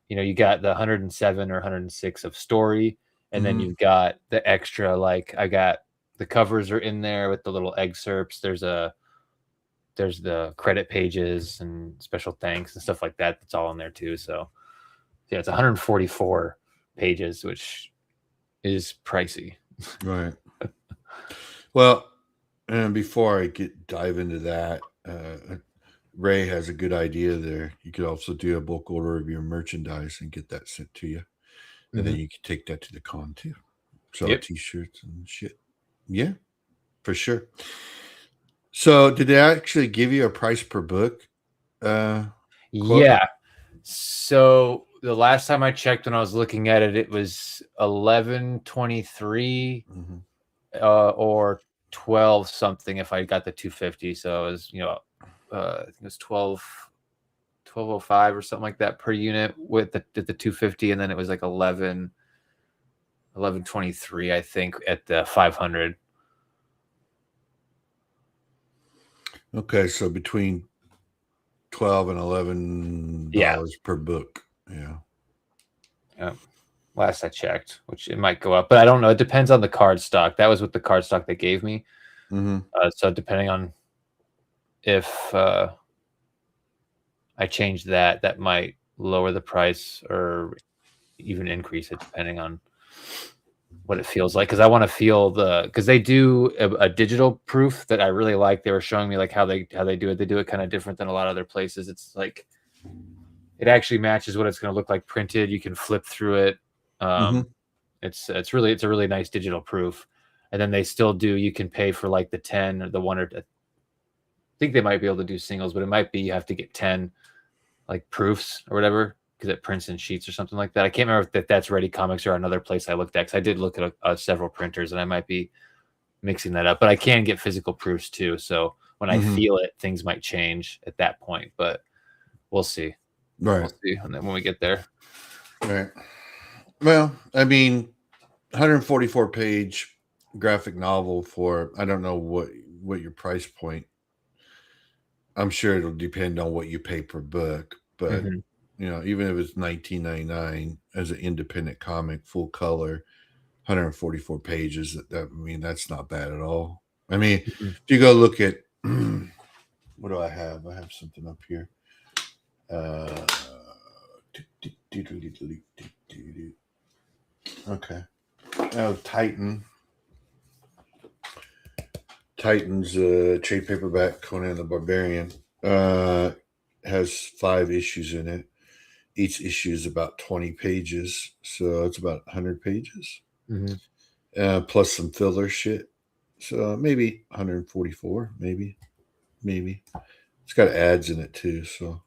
you got the 107 or 106 of story. And then Mhm. you've got the extra, like I got the covers are in there with the little excerpts. There's the credit pages and special thanks and stuff like that. That's all in there too. So yeah, it's 144 pages, which is pricey. Right. Well, and before I dive into that, Ray has a good idea there. You could also do a bulk order of your merchandise and get that sent to you. And then Mm-hmm. you could take that to the con too. Sell Yep. t-shirts and shit. Yeah, for sure. So did they actually give you a price per book quote? Yeah. So the last time I checked when I was looking at it, it was 1123 Mm-hmm. or 12 something if I got the 250. So it was, I think it was 1205 or something like that per unit with the 250, and then it was like 1123 I think at the 500. Okay, so between 12 and Yeah. $11 per book. Yeah. Yeah. Last I checked, which it might go up, but I don't know. It depends on the card stock. That was with the card stock they gave me. Mm-hmm. So depending on if I change that, that might lower the price or even increase it depending on what it feels like. Because I want to feel because they do a digital proof that I really like. They were showing me like how they do it. They do it kind of different than a lot of other places. It's like it actually matches what it's going to look like printed. You can flip through it. Mm-hmm. Um, it's a really nice digital proof. And then they still do. You can pay for like the 10 or the one or I think they might be able to do singles, but it might be you have to get 10 like proofs or whatever because it prints in sheets or something like that. I can't remember if that's Ready Comics or another place I looked at because I did look at several printers and I might be mixing that up. But I can get physical proofs too. So when I Mm-hmm. feel it, things might change at that point. But we'll see. We'll Right. see. And then when we get there. Right. Well, I mean, 144 page graphic novel for I don't know what your price point. I'm sure it'll depend on what you pay per book, but Mm-hmm. even if it's 19.99 as an independent comic, full color, 144 pages, I mean that's not bad at all. I mean, Mm-hmm. if you go look at what do I have? I have something up here. Uh, okay. Oh, Titan's trade paperback Conan the Barbarian has 5 issues in it. Each issue is about 20 pages, so it's about 100 pages, Mm-hmm. plus some filler shit. So maybe 144, maybe. It's got ads in it too, so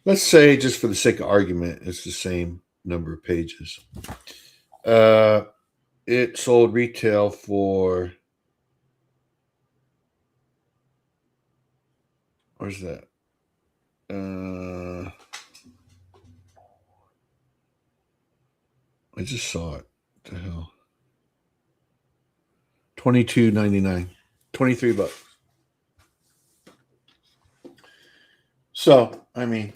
let's say just for the sake of argument, it's the same number of pages. Uh, it sold retail for where's that? I just saw it. What the hell? $22.99. $23. So, I mean,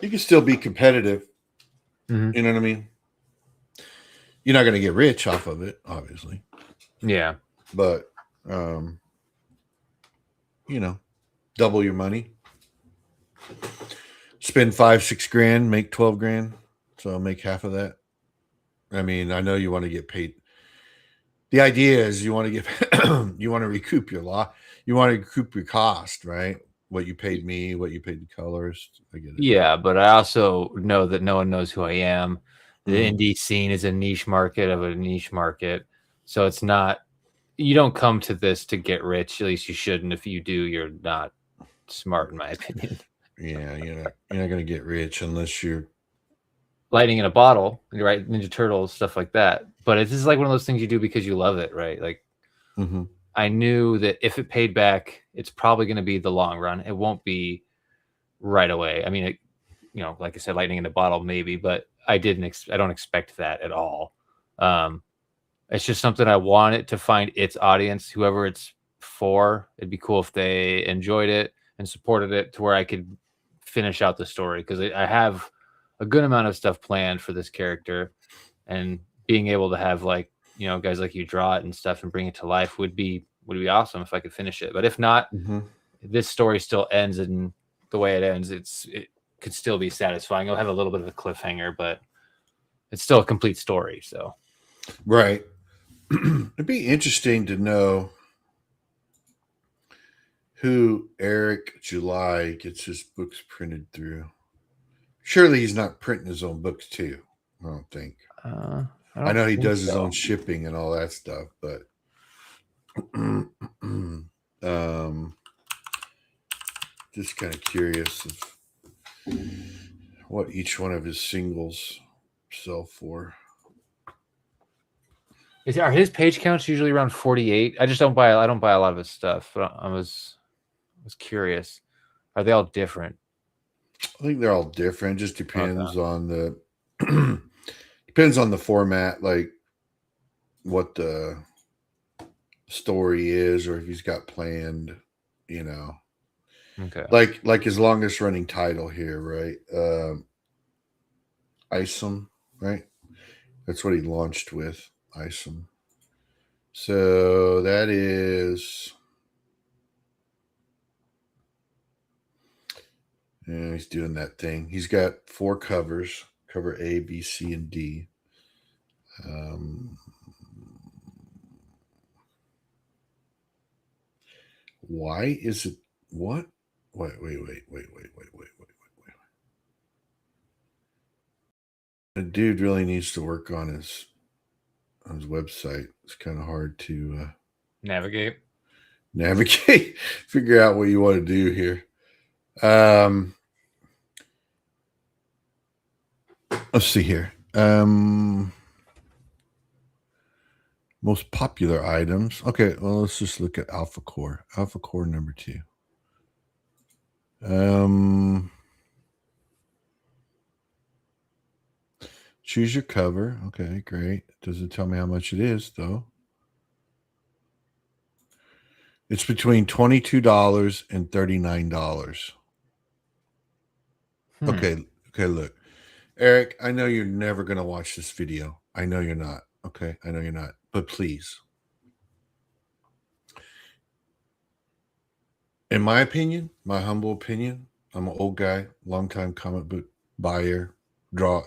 you can still be competitive. Mm-hmm. You know what I mean? You're not going to get rich off of it, obviously, Yeah. but double your money. Spend 5-6 grand, make 12 grand. So I'll make half of that. I mean, I know you want to get paid. The idea is you want to get you want to recoup your lot. You want to recoup your cost, right? what you paid me, what you paid the colorist. I get it. Yeah, but I also know that no one knows who I am. The Mhm. indie scene is a niche market of a niche market. So it's not, you don't come to this to get rich. At least you shouldn't. If you do, you're not smart, in my opinion. Yeah, you're not gonna get rich unless you're. Lightning in a bottle, right? Ninja Turtles, stuff like that. But it's just like one of those things you do because you love it, right? Like Mhm. I knew that if it paid back, it's probably going to be the long run. It won't be right away. I mean, like I said, lightning in a bottle, maybe, but I don't expect that at all. Um, it's just something I want it to find its audience, whoever it's for. It'd be cool if they enjoyed it and supported it to where I could finish out the story, because I have a good amount of stuff planned for this character, and being able to have guys like you draw it and stuff and bring it to life would be awesome if I could finish it. But if not, Mhm. this story still ends in the way it ends. It could still be satisfying. It'll have a little bit of a cliffhanger, but it's still a complete story. So Right. It'd be interesting to know who Eric July gets his books printed through. Surely he's not printing his own books too. I don't think. I I don't know he think does his so. own shipping and all that stuff, but just kind of curious of what each one of his singles sell for. Are his page counts usually around 48? I don't buy a lot of his stuff, but I was curious. Are they all different? I think they're all different. Just Okay. depends on the depends on the format, like what the story is, or if he's got planned, you know, Okay. like his longest running title here, right? Isom, right? That's what he launched with, Isom. So that is, yeah, he's doing that thing. He's got 4 covers: cover A, B, C, and D. Um, why is it what? Wait. The dude really needs to work on his website. It's kind of hard to Navigate. navigate, figure out what you want to do here. Um, let's see here. Most popular items. Okay, well, let's just look at Alpha Core. Alpha Core number 2. Choose your cover. Okay, great. Doesn't tell me how much it is though. It's between $22 and $39. Okay, look. Eric, I know you're never going to watch this video. I know you're not. Okay, I know you're not. But please, in my opinion, my humble opinion, I'm an old guy, longtime comic book buyer, draw,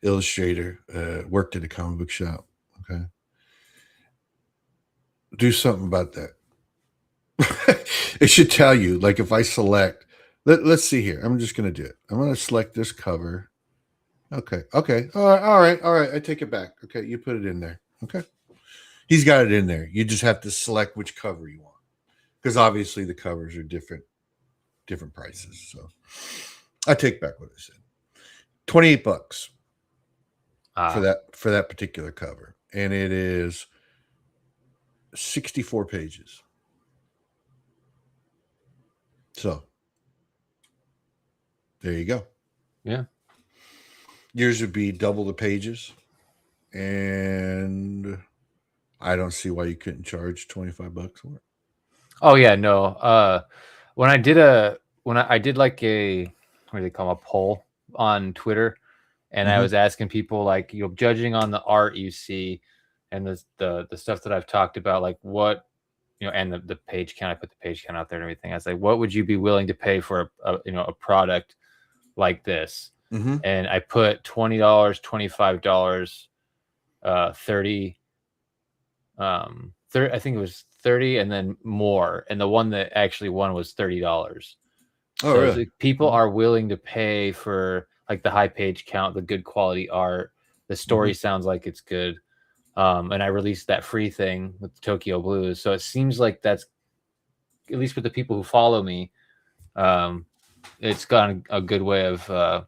illustrator, worked at a comic book shop. Okay, do something about that. It should tell you, like, if I select, let's see here. I'm just going to do it. I'm going to select this cover. Okay. All right. I take it back. Okay, you put it in there. Okay, he's got it in there. You just have to select which cover you want, because obviously the covers are different prices. So I take back what I said. $28 for that particular cover, and it is 64 pages. So there you go. Yeah. Yours would be double the pages, and I don't see why you couldn't charge $25 for it. Oh yeah, no. When I did I did like a, what do they call them, a poll on Twitter, and I was asking people, like, judging on the art you see and the stuff that I've talked about, like what, and the page count. I put the page count out there and everything. I was like, what would you be willing to pay for a product like this? Mm-hmm. And I put $20, $25, 30, 30, I think it was 30, and then more. And the one that actually won was $30. Oh, So really? people are willing to pay for like the high page count, the good quality art. The story Mhm. sounds like it's good. And I released that free thing with the Tokyo Blues. So it seems like that's, at least with the people who follow me, um, it's gone a good way of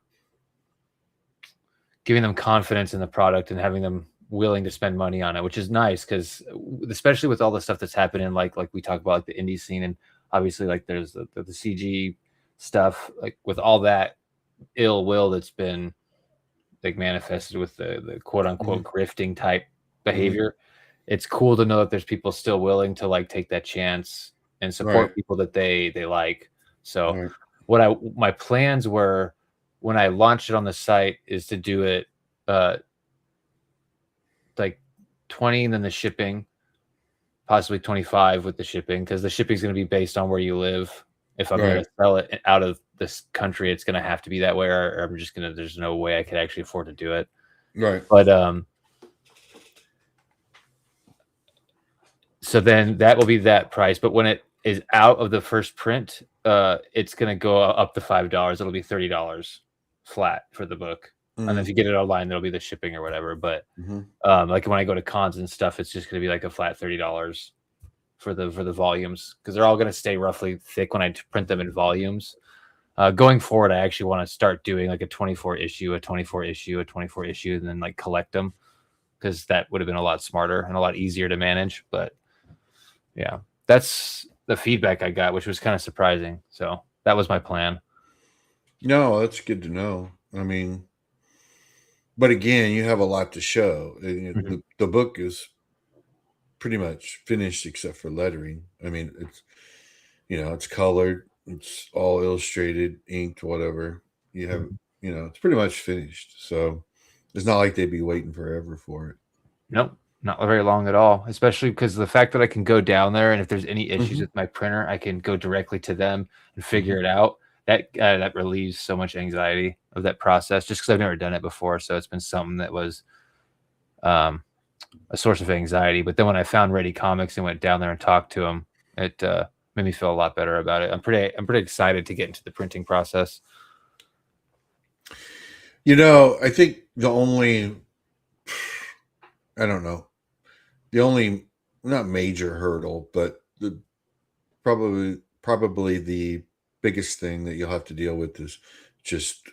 giving them confidence in the product and having them willing to spend money on it, which is nice because especially with all the stuff that's happening, like we talk about like the indie scene, and obviously like there's the CG stuff, like with all that ill will that's been like manifested with the quote unquote Mhm. grifting type Mhm. behavior. It's cool to know that there's people still willing to like take that chance and Right. support people that they like. So Right. my plans were when I launched it on the site is to do it uh like 20 and then the shipping, possibly 25 with the shipping, because the shipping is going to be based on where you live. If I'm going Right. to sell it out of this country, it's going to have to be that way, or I'm just going to, there's no way I could actually afford to do it. Right. But so then that will be that price. But when it is out of the first print, it's going to go up to $5. It'll be $30 flat for the book. And then if Mhm. you get it online, there'll be the shipping or whatever. But Mhm. like when I go to cons and stuff, it's just going to be like a flat $30 for the volumes, because they're all going to stay roughly thick when I print them in volumes. Going forward, I actually want to start doing like a 24 issue, a 24 issue, a 24 issue, and then like collect them, because that would have been a lot smarter and a lot easier to manage. But yeah, that's the feedback I got, which was kind of surprising. So that was my plan. No, that's good to know. I mean, but again, you have a lot to show. Mhm. The book is pretty much finished except for lettering. I mean, it's colored, it's all illustrated, inked, whatever. You have, Mhm. it's pretty much finished. So it's not like they'd be waiting forever for it. Nope, not very long at all. Especially because the fact that I can go down there, and if there's any issues Hmm. with my printer, I can go directly to them and figure Hmm. it out. That relieves so much anxiety of that process, just because I've never done it before. So it's been something that was um, a source of anxiety. But then when I found Ready Comics and went down there and talked to them, it made me feel a lot better about it. I'm pretty excited to get into the printing process. I think I don't know, the only, not major hurdle, but probably the biggest thing that you'll have to deal with is just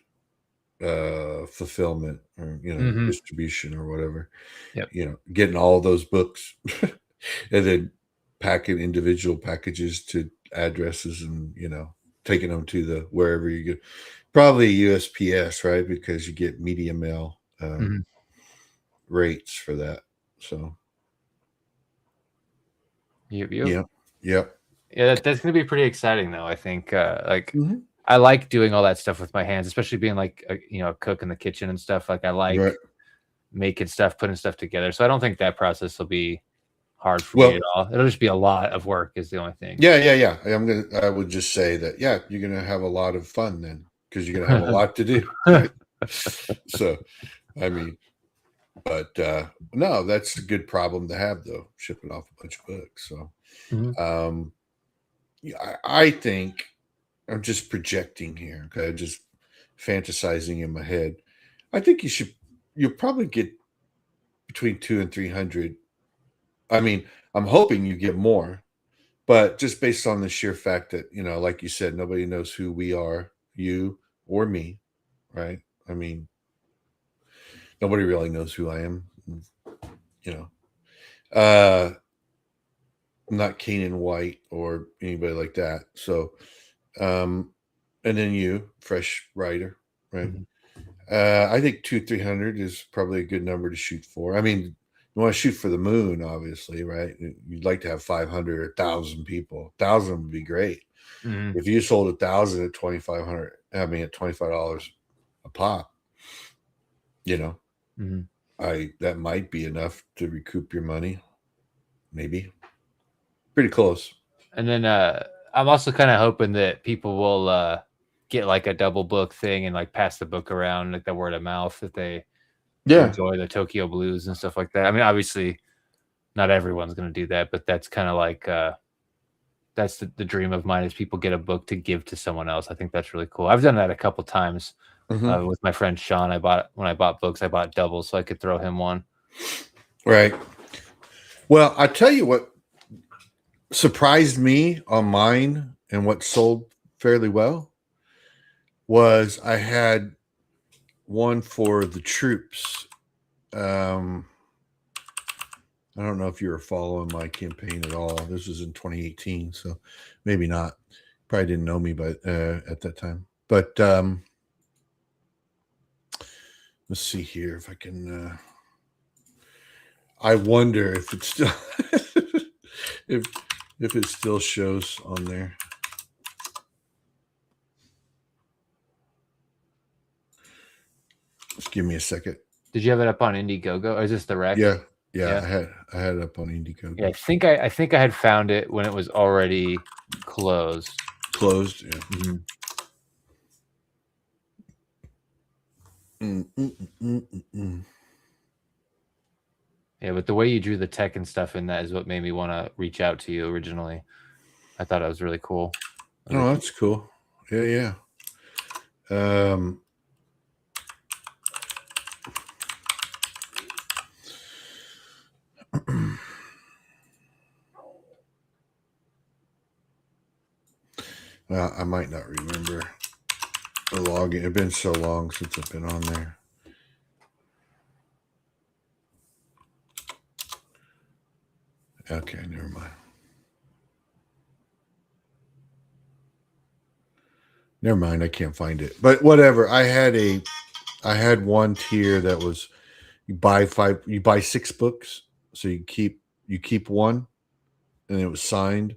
fulfillment, or Hmm. distribution or whatever. Yep. Getting all those books and then packing individual packages to addresses, and taking them to the wherever you get, probably USPS, right? Because you get media mail Hmm. rates for that. So Yep. Yep. yeah. Yep. Yeah, that's gonna be pretty exciting though. I think like Hmm. I like doing all that stuff with my hands, especially being like a cook in the kitchen and stuff. Like I like Right. making stuff, putting stuff together. So I don't think that process will be hard for me at Well, all. It'll just be a lot of work is the only thing. yeah, yeah, yeah. I would just say that, yeah, you're gonna have a lot of fun then, because you're gonna have a lot to do, right? So, I mean, but no, that's a good problem to have, though, shipping off a bunch of books. So, Mhm. um, yeah, I think I'm just projecting here, okay, just fantasizing in my head. I think you'll probably get between 200 and 300. I mean, I'm hoping you get more, but just based on the sheer fact that, like you said, nobody knows who we are, you or me, right? I mean, nobody really knows who I am, you know. Uh I'm not Keenan White or anybody like that. So, um, and then you, fresh writer, right? Mhm. I think 300 is probably a good number to shoot for. I mean, you want to shoot for the moon, obviously, right? You'd like to have 500 or 1,000 people. 1,000 would be great. Mhm. If you sold 1,000 at 2,500, I mean, at $25 a pop, you know, Mhm. that might be enough to recoup your money. Maybe pretty close. And then I'm also kind of hoping that people will get like a double book thing and like pass the book around, like the word of mouth, if they Yeah. enjoy the Tokyo Blues and stuff like that. I mean, obviously not everyone's going to do that, but that's kind of like that's the dream of mine is people get a book to give to someone else. I think that's really cool. I've done that a couple times with my friend Sean. When I bought books, I bought doubles so I could throw him one. Right. Well, I tell you what surprised me on mine and what sold fairly well was I had one for the troops. I don't know if you were following my campaign at all. This was in 2018, so maybe not. Probably didn't know me, but at that time. But let's see here if I can. I wonder if it's still if it still shows on there. Just give me a second. Did you have it up on Indiegogo, or is this the rec? Yeah. I had it up on Indiegogo. Yeah, I think I had found it when it was already closed. Closed. Yeah. Yeah, but the way you drew the tech and stuff in that is what made me want to reach out to you originally. I thought it was really cool. Oh, that's cool. Yeah. Well, I might not remember the login. It's been so long since I've been on there. Okay, never mind. Never mind, I can't find it. But whatever. I had one tier that was you buy 6 books, so you keep one, and it was signed,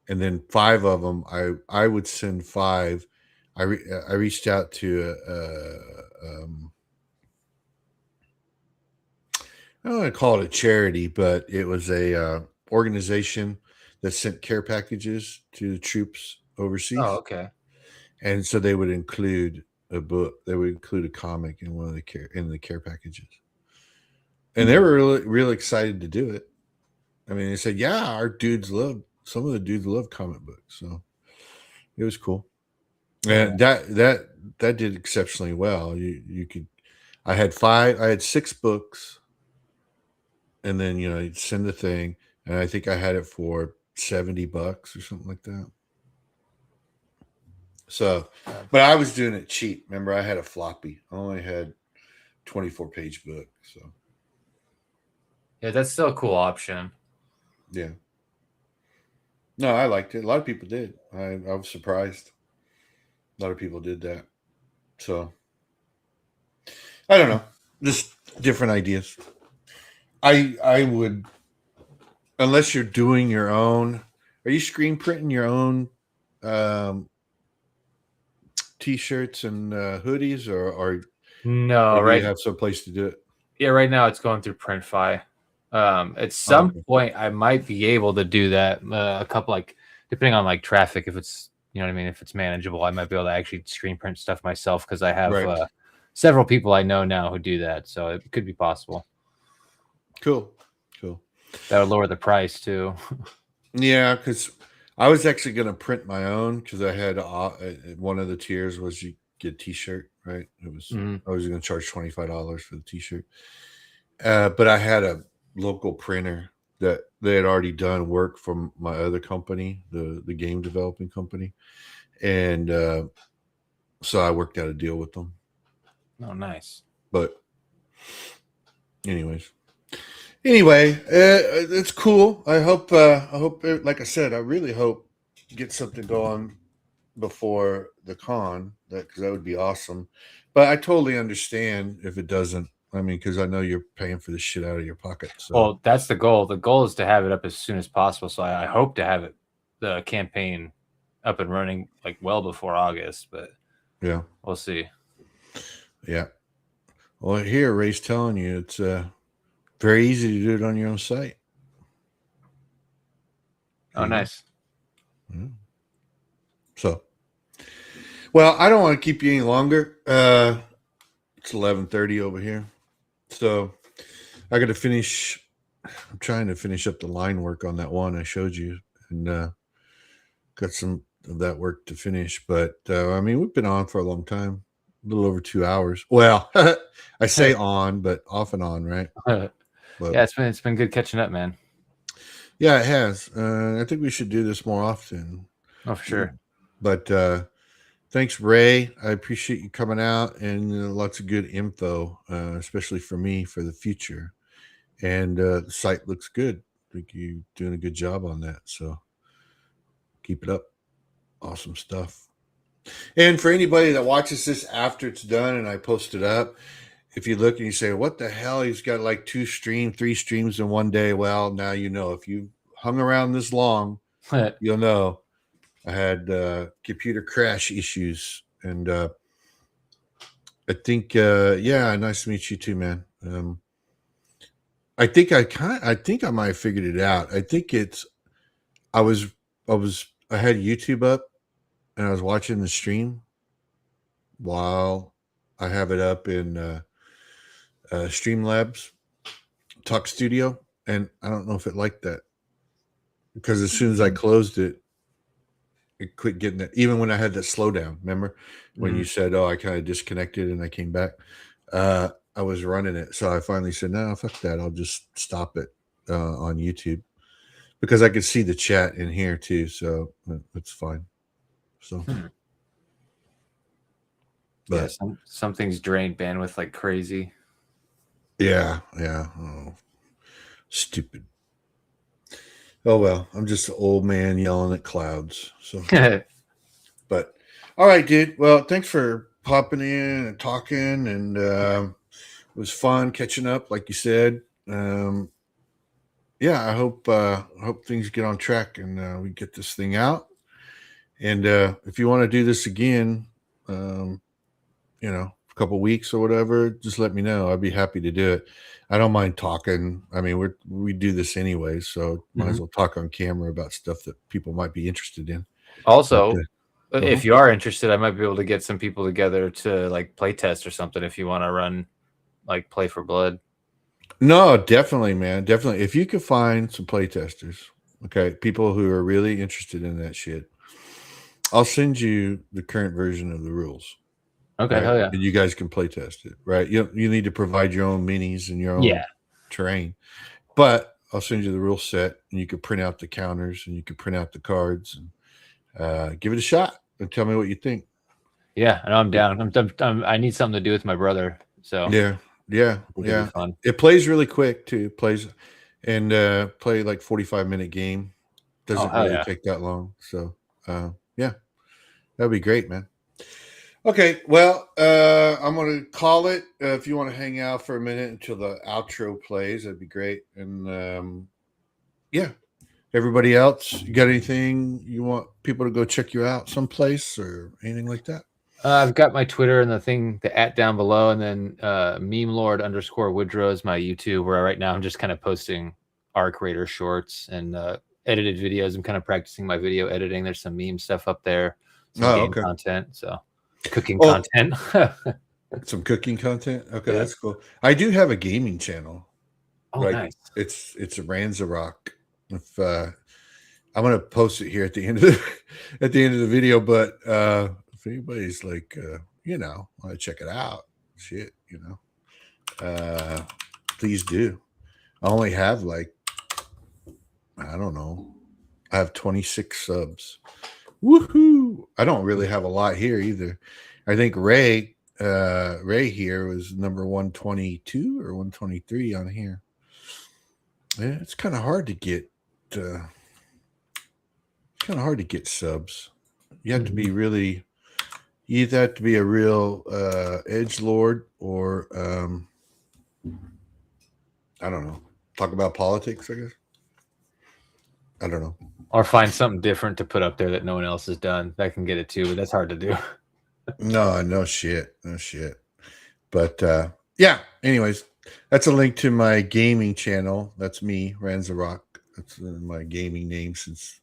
and then 5 of them I would send 5. I reached out to I don't want to call it a charity, but it was a organization that sent care packages to the troops overseas. Oh, okay. And so they would include a book. They would include a comic in one of the care packages. And they were really excited to do it. I mean, they said, "Yeah, some of the dudes love comic books." So it was cool. And that did exceptionally well. You could. I had 6 books, and then you'd send the thing, and I think I had it for $70 or something like that. So, but I was doing it cheap. Remember, I had a floppy. I only had 24-page book. So, yeah, that's still a cool option. Yeah. No, I liked it. A lot of people did. I was surprised. A lot of people did that. So, I don't know. Just different ideas. I would, unless you're doing your own. Are you screen printing your own T-shirts and hoodies, or no? do Right? you have some place to do it? Yeah, right now it's going through Printfy. At some point, I might be able to do that. A couple, depending on traffic, if it's what I mean, if it's manageable, I might be able to actually screen print stuff myself because I have several people I know now who do that, so it could be possible. Cool. That would lower the price too. Yeah, because I was actually going to print my own because I had one of the tiers was you get a T-shirt, right? It was I was going to charge $25 for the T-shirt, but I had a local printer that they had already done work from my other company, the game developing company, and so I worked out a deal with them. Oh, nice. But Anyway, it's cool. I hope, like I said, I really hope get something going before the con, because that would be awesome. But I totally understand if it doesn't. I mean, because I know you're paying for this shit out of your pocket. So. Well, that's the goal. The goal is to have it up as soon as possible. So I hope to have the campaign up and running well before August. But yeah, we'll see. Yeah. Well, here Ray's telling you it's very easy to do it on your own site. Oh, nice. Yeah. So, well, I don't want to keep you any longer. It's 11:30 over here, so I got to finish. I'm trying to finish up the line work on that one I showed you, and got some of that work to finish. But I mean, we've been on for a long time, a little over 2 hours. Well, I say on, but off and on, right? But Yeah, it's been good catching up, man. yeah, it has. I think we should do this more often. Oh, for sure. But thanks, Ray. I appreciate you coming out and lots of good info, especially for me for the future. And the site looks good. I think you're doing a good job on that. So keep it up. Awesome stuff. And for anybody that watches this after it's done and I post it up, if you look and you say, what the hell? He's got like 3 streams in one day. Well, now you know. If you hung around this long, you'll know. I had computer crash issues. And I think, yeah, nice to meet you too, man. I think I might have figured it out. I think I had YouTube up and I was watching the stream while I have it up in Streamlabs Talk Studio, and I don't know if it liked that because as soon as I closed it, it quit getting it. Even when I had that slowdown, remember when you said, "Oh, I kind of disconnected and I came back." I was running it, so I finally said, "No, fuck that. I'll just stop it on YouTube." Because I could see the chat in here too, so it's fine. So, Yeah, but some things drain bandwidth like crazy. yeah. Oh, stupid. Oh well, I'm just an old man yelling at clouds. So, but all right, dude. Well, thanks for popping in and talking, and it was fun catching up, like you said. Yeah, I hope things get on track and we get this thing out. And if you want to do this again, a couple weeks or whatever, just let me know. I'd be happy to do it. I don't mind talking. I mean, we do this anyway, so might as well talk on camera about stuff that people might be interested in. Also, But, if you are interested, I might be able to get some people together to like play test or something if you want to run like Play for Blood. no, definitely, man. Definitely. If you could find some playtesters, okay, people who are really interested in that shit, I'll send you the current version of the rules. Okay, Right. hell yeah. And you guys can play test it, right? You need to provide your own minis and your own terrain. But I'll send you the rule set and you can print out the counters and you can print out the cards and give it a shot and tell me what you think. Yeah, and I'm down. I need something to do with my brother. So Yeah. It'll be fun. It plays really quick too. Plays and play like 45-minute game. Doesn't really take that long. So yeah, that'd be great, man. Okay, well, I'm going to call it. If you want to hang out for a minute until the outro plays, that'd be great. And yeah, everybody else, you got anything you want people to go check you out someplace or anything like that? I've got my Twitter and the @ down below, and then meme lord _ Woodrow is my YouTube, where right now I'm just kind of posting Arc Raider shorts and edited videos. I'm kind of practicing my video editing. There's some meme stuff up there, some game content, so cooking content. Some cooking content. Okay, that's cool. I do have a gaming channel. Oh, nice. It's a Ranzarok. If I'm gonna post it here at the end of the video, but if anybody's like want to check it out, shit, please do. I only have I don't know. I have 26 subs. Woohoo! I don't really have a lot here either. I think Ray here was number 122 or 123 on here. Yeah, it's kind of hard to get subs. You have to be really, you either have to be a real edge lord or I don't know, talk about politics, I guess. I don't know. Or find something different to put up there that no one else has done. That can get it too, but that's hard to do. No shit. But yeah, anyways, that's a link to my gaming channel. That's me, Ranzarok. That's my gaming name since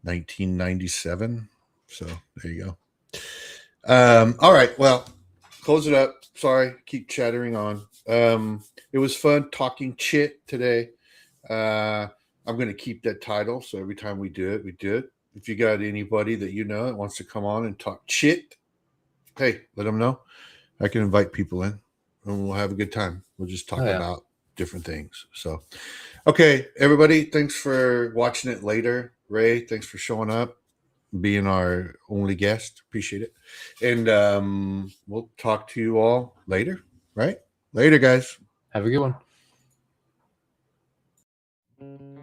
1997. So there you go. All right, well, close it up. Sorry, keep chattering on. It was fun talking Chit today. I'm going to keep that title, so every time we do it, if you got anybody that you know that wants to come on and talk chit, hey, let them know. I can invite people in and we'll have a good time. We'll just talk about different things. So, okay, everybody, thanks for watching it later. Ray, thanks for showing up, being our only guest. Appreciate it. And we'll talk to you all later, right? Later, guys. Have a good one.